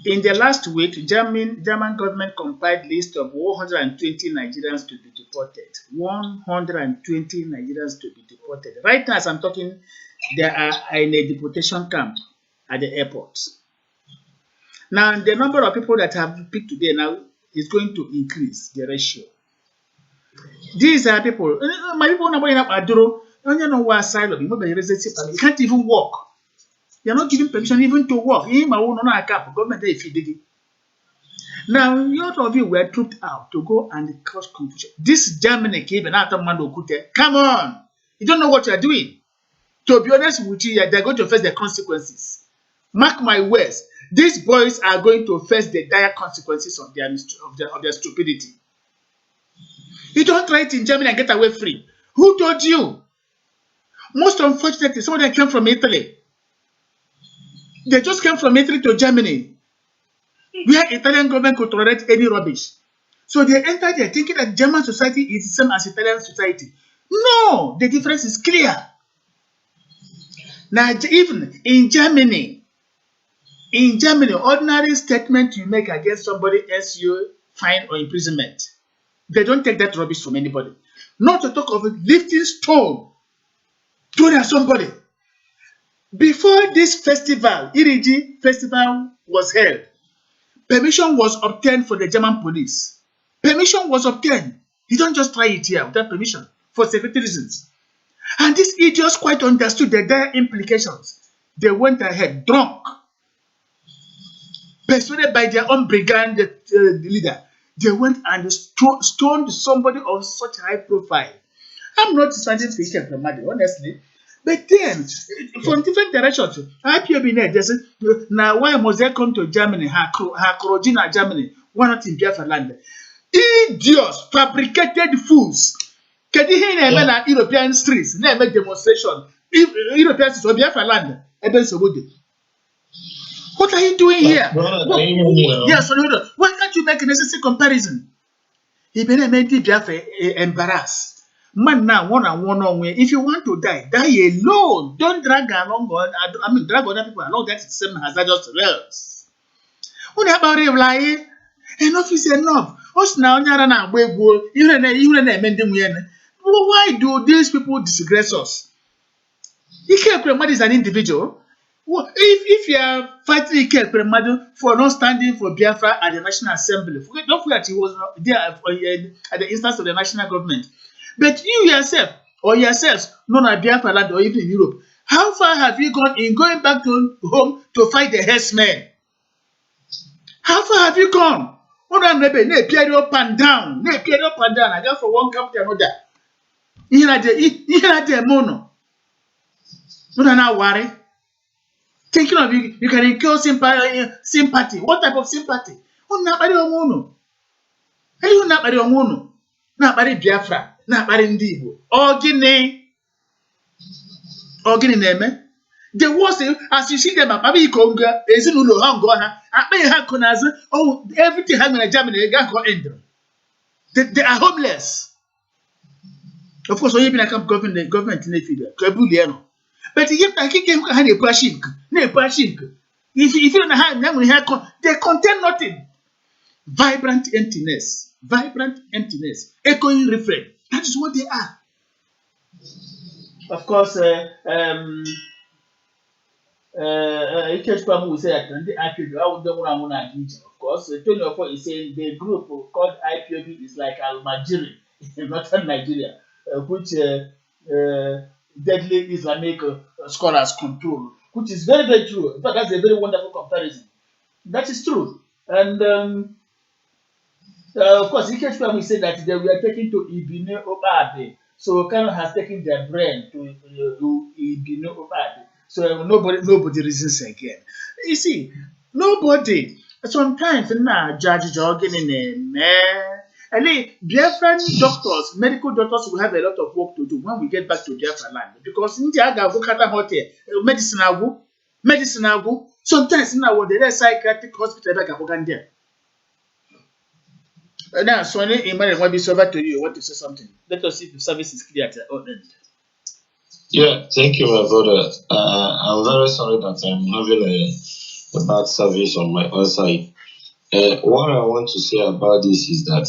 In the last week, German government compiled list of 120 Nigerians to be deported. 120 Nigerians to be deported. Right now, as I'm talking, they are in a deportation camp at the airport. Now, the number of people that have picked today now is going to increase the ratio. These are people, my people are going up Aduro, you know what asylum, you can't even walk. You're not giving permission even to walk. Government if you did it. Now, a lot of you were trooped out to go and cause confusion. This Germany came and after Mando Kute, come on! You don't know what you're doing. To be honest with you, they're going to face the consequences. Mark my words, these boys are going to face the dire consequences of their stupidity. You don't try it in Germany and get away free. Who told you? Most unfortunately, some of them came from Italy. They just came from Italy to Germany, where Italian government could tolerate any rubbish. So they entered there thinking that German society is the same as Italian society. No, the difference is clear. Now, even in Germany, ordinary statement you make against somebody else, you fine or imprisonment. They don't take that rubbish from anybody. Not to talk of lifting stone to somebody. Before this festival, Iriji festival was held, permission was obtained for the German police. Permission was obtained. You don't just try it here without permission for security reasons. And these idiots quite understood the dire implications. They went ahead drunk, persuaded by their own brigand leader. They went and stoned somebody of such high profile. I'm not standing for it from Madi, honestly. But then, from different directions, IPOB now why must they come to Germany, Hakorojina, Germany? Why not in Biafra land? Idiots, fabricated fools. Can you hear in European streets? They make demonstration. European streets or Biafra land. What are you doing here? Yes, why can't you make a necessary comparison? He made Biafra embarrassed. Man now one-on-one way. If you want to die alone. Don't drag along drag other people along. That's the same hazardous rails. What about it like enough is enough? Us now why do these people disgrace us? Ike is an individual. If you are fighting Ike for not standing for Biafra at the National Assembly, don't forget he was there at the instance of the national government. But you yourself or yourselves, not at Biafra land or even in Europe, how far have you gone in going back to home to fight the herdsmen? How far have you gone? Up and down. I go from one camp to another. You had the mono. No, now worry. Thinking of you can incur sympathy. What type of sympathy? Nobody mono. Nobody mono. Nobody Biafra. Na-akparị ndị Igbo ogini na-eme the worst as you see them akpaba iko nga ezinụlọ ha ngọ ha akpa ha kụ n'azụ everything ha nwere Germany ga go end they are homeless Of course, only been come government in the field. But if I keep had a pushing, no pushing. If you don't have they contain nothing. Vibrant emptiness, echoing refrain. That is what they are. Of course, Ikechukwu will say that the IPOB, I would don't want to of course. Tony Ofo is saying the group called IPOB is like Al-Majiri in northern Nigeria, which deadly Islamic scholars control, which is very, very true. In fact, that's a very wonderful comparison. That is true. And of course, Ikechukwu will say that they were taken to Ibine Obade. So Kano has taken their brain to Ibine Obade. So nobody reasons again. You see, nobody. Sometimes now judge jogging in a man. And Biafran doctors, medical doctors will have a lot of work to do when we get back to Biafra land. Because in the Agavokata Hotel, medicine agu. Sometimes now the psychiatric hospital back there. Now, Sonny, Emmanuel, might be over to you. You want to say something? Let us see if the service is clear at your own end. Yeah, thank you, my brother. I'm very sorry that I'm having a bad service on my own side. What I want to say about this is that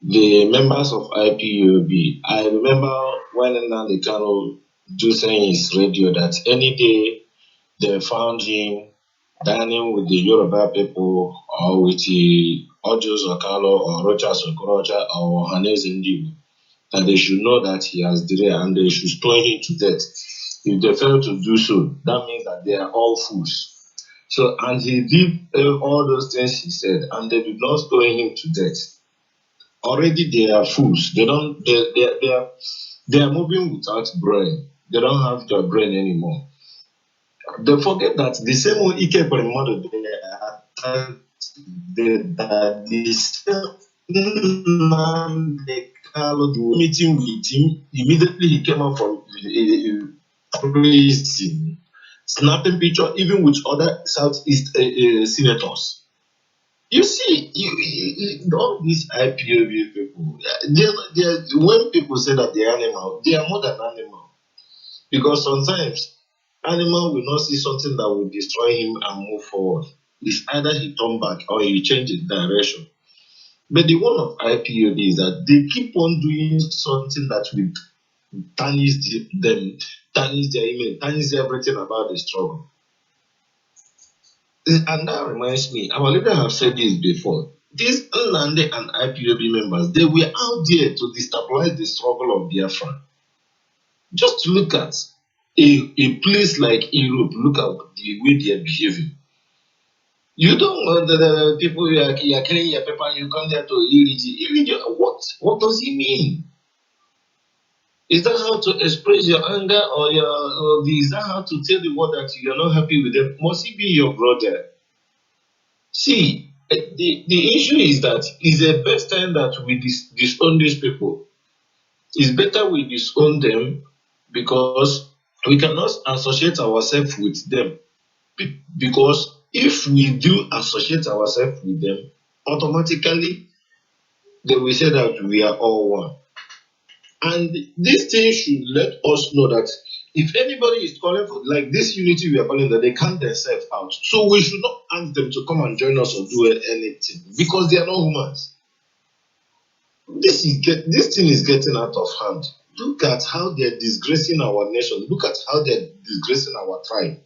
the members of IPUB, I remember when Nnamdi Kanu do say in his radio that any day they found him dining with the Yoruba people or with the Ojos Okalo or Rochas Okorocha or Hanez Ndibu, that they should know that he has delay and they should stone him to death. If they fail to do so, that means that they are all fools. So, and he did all those things he said, and they did not stone him to death. Already they are fools. They are moving without brain. They don't have their brain anymore. They forget that the same way Ike Perimodo the same man they called meeting with him. Immediately he came out from prison, snapping picture even with other Southeast senators. You see, all these IPOB people, when people say that they are animal, they are more than animal. Because sometimes animal will not see something that will destroy him and move forward. It's either he turn back or he change his direction. But the one of IPOB is that they keep on doing something that will tarnish them, tarnish their image, tarnish everything about the struggle. And that reminds me, our leader have said this before. These Nlande and IPOB members, they were out there to destabilize the struggle of Biafra. Just look at a place like Europe, look at the way they are behaving. You don't want the people you are carrying your paper and you come there to Iriji. What does it mean? Is that how to express your anger or is that how to tell the world that you are not happy with them? Must it be your brother? See, the issue is that it's the best time that we disown these people. It's better we disown them because we cannot associate ourselves with them. Because if we do associate ourselves with them, automatically they will say that we are all one. And this thing should let us know that if anybody is calling for like this unity we are calling that they count themselves out. So we should not ask them to come and join us or do anything because they are not humans. This thing is getting out of hand. Look at how they're disgracing our nation. Look at how they're disgracing our tribe.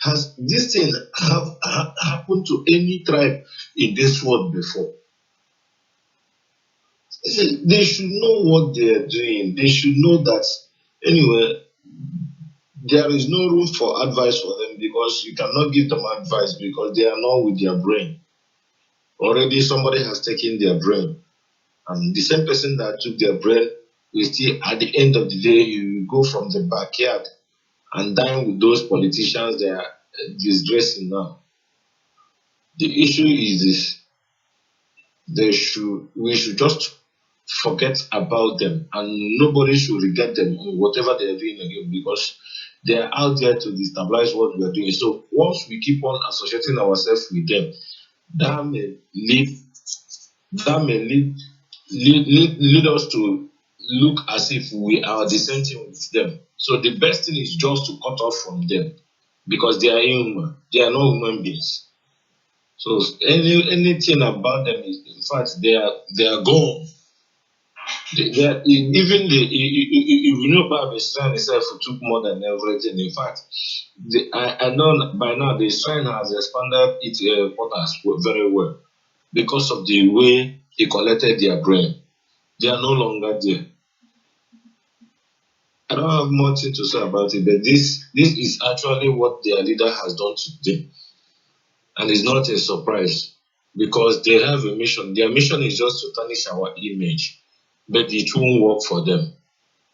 Has this thing happened to any tribe in this world before? They should know what they are doing. They should know that anyway, there is no room for advice for them because you cannot give them advice because they are not with their brain. Already somebody has taken their brain. And the same person that took their brain will still, at the end of the day, you go from the backyard and dine with those politicians they are disgracing now. The issue is this. We should just forget about them and nobody should regret them on whatever they are doing again because they are out there to destabilize what we are doing. So once we keep on associating ourselves with them, that may lead us to look as if we are the same thing with them. So the best thing is just to cut off from them because they are human. They are not human beings. So anything about them is, in fact, they are gone. They are, even if you know about the shrine itself took more than everything. In fact, I know by now the shrine has expanded its quarters very well because of the way he collected their brain. They are no longer there. I don't have much to say about it, but this is actually what their leader has done today, and it's not a surprise because they have a mission. Their mission is just to tarnish our image, but it won't work for them.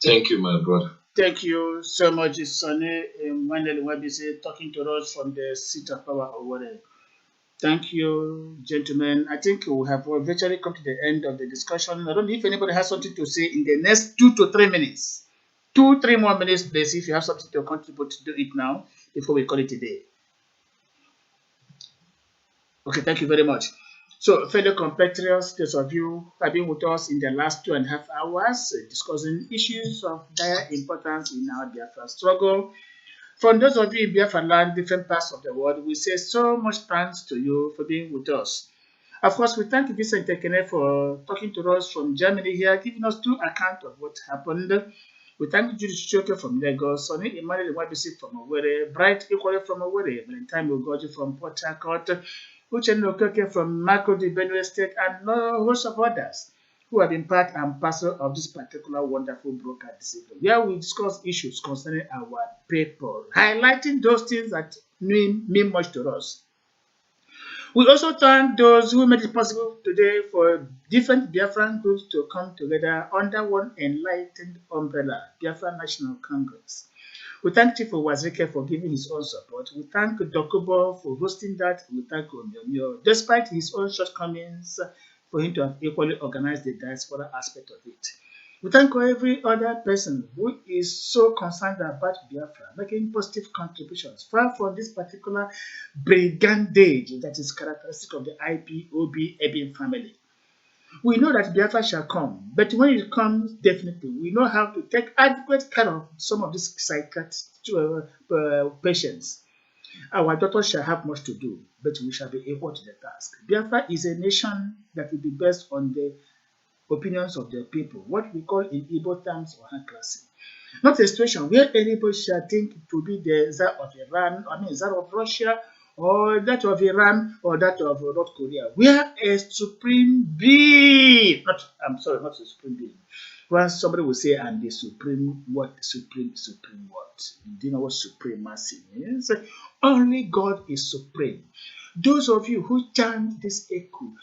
Thank you, my brother. Thank you so much, Sonny Emmanuel Wabisi, talking to us from the seat of power or whatever. Thank you, gentlemen. I think we have virtually come to the end of the discussion. I don't know if anybody has something to say in the next 2 to 3 minutes. 2, 3 more minutes, please. If you have something to contribute, do it now before we call it a day. Okay, thank you very much. So, fellow compatriots, those of you who have been with us in the last 2.5 hours discussing issues of dire importance in our Biafra struggle. From those of you in Biafra land, different parts of the world, we say so much thanks to you for being with us. Of course, we thank Vincent Tekene for talking to us from Germany here, giving us true account of what happened. We thank Judy Chichoke from Lagos, Sonny Emmanuel Wabisi from Owerri, Bright Equally from Owerri, Valentine Ugoji from Port Harcourt, Uchenna Okeke from Makurdi, Benue State, and a host of others who have been part and parcel of this particular wonderful broadcast this evening, where we discuss issues concerning our people, highlighting those things that mean much to us. We also thank those who made it possible today for different Biafran groups to come together under one enlightened umbrella, Biafra National Congress. We thank Chief Wazirike for giving his own support. We thank Dokubo for hosting that. We thank Onyonyo, despite his own shortcomings, for him to have equally organized the diaspora aspect of it. We thank every other person who is so concerned about Biafra, making positive contributions far from this particular brigandage that is characteristic of the IPOB Ebin family. We know that Biafra shall come, but when it comes, definitely, we know how to take adequate care of some of these psychiatric patients. Our daughters shall have much to do, but we shall be equal to the task. Biafra is a nation that will be based on the opinions of the people, what we call in Igbo terms autocracy. Not a situation where anybody shall think to be the Tsar of Iran, Tsar of Russia, or that of Iran, or that of North Korea. We are a supreme being. Not a supreme being. Once somebody will say, I'm the supreme, what? Supreme what? Do you know what supremacy means? Only God is supreme. Those of you who chant this echo,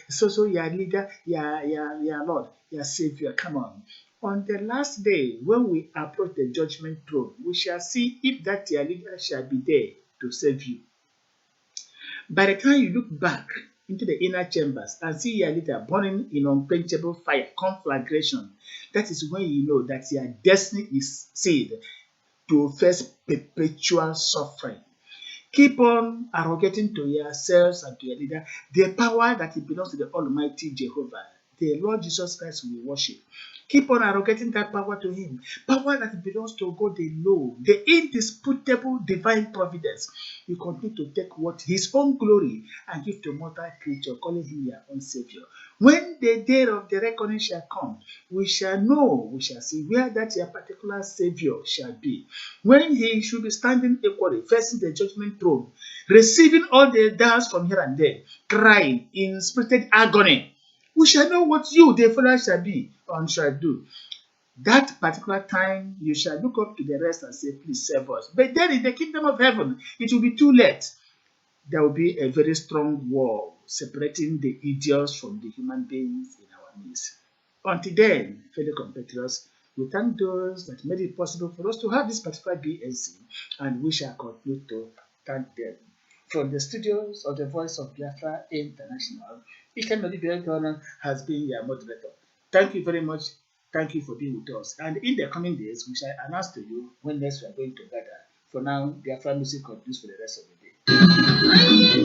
so your leader, your Lord, your Savior, come on. On the last day, when we approach the judgment throne, we shall see if that your leader shall be there to save you. By the time you look back into the inner chambers and see your leader burning in unquenchable fire, conflagration, that is when you know that your destiny is sealed to face perpetual suffering. Keep on arrogating to yourselves and to your leader the power that it belongs to the Almighty Jehovah, the Lord Jesus Christ we worship. Keep on arrogating that power to Him, power that belongs to God alone, the indisputable divine providence. You continue to take what His own glory and give to mortal creature, calling Him your own Savior. When the day of the reckoning shall come, we shall know, we shall see where that your particular Savior shall be. When He should be standing equally, facing the judgment throne, receiving all the dance from here and there, crying in spirited agony. We shall know what you, the Father, shall be and shall do. That particular time, you shall look up to the rest and say, please save us. But then in the kingdom of heaven, it will be too late. There will be a very strong wall separating the idiots from the human beings in our midst. Until then, fellow compatriots, we thank those that made it possible for us to have this particular BNC, and we shall continue to thank them. From the studios of the Voice of Biafra International, Iken Nodibiakonan has been your moderator. Thank you very much. Thank you for being with us. And in the coming days, we shall announce to you when next we are going to gather. For now, Biafra music continues for the rest of the day.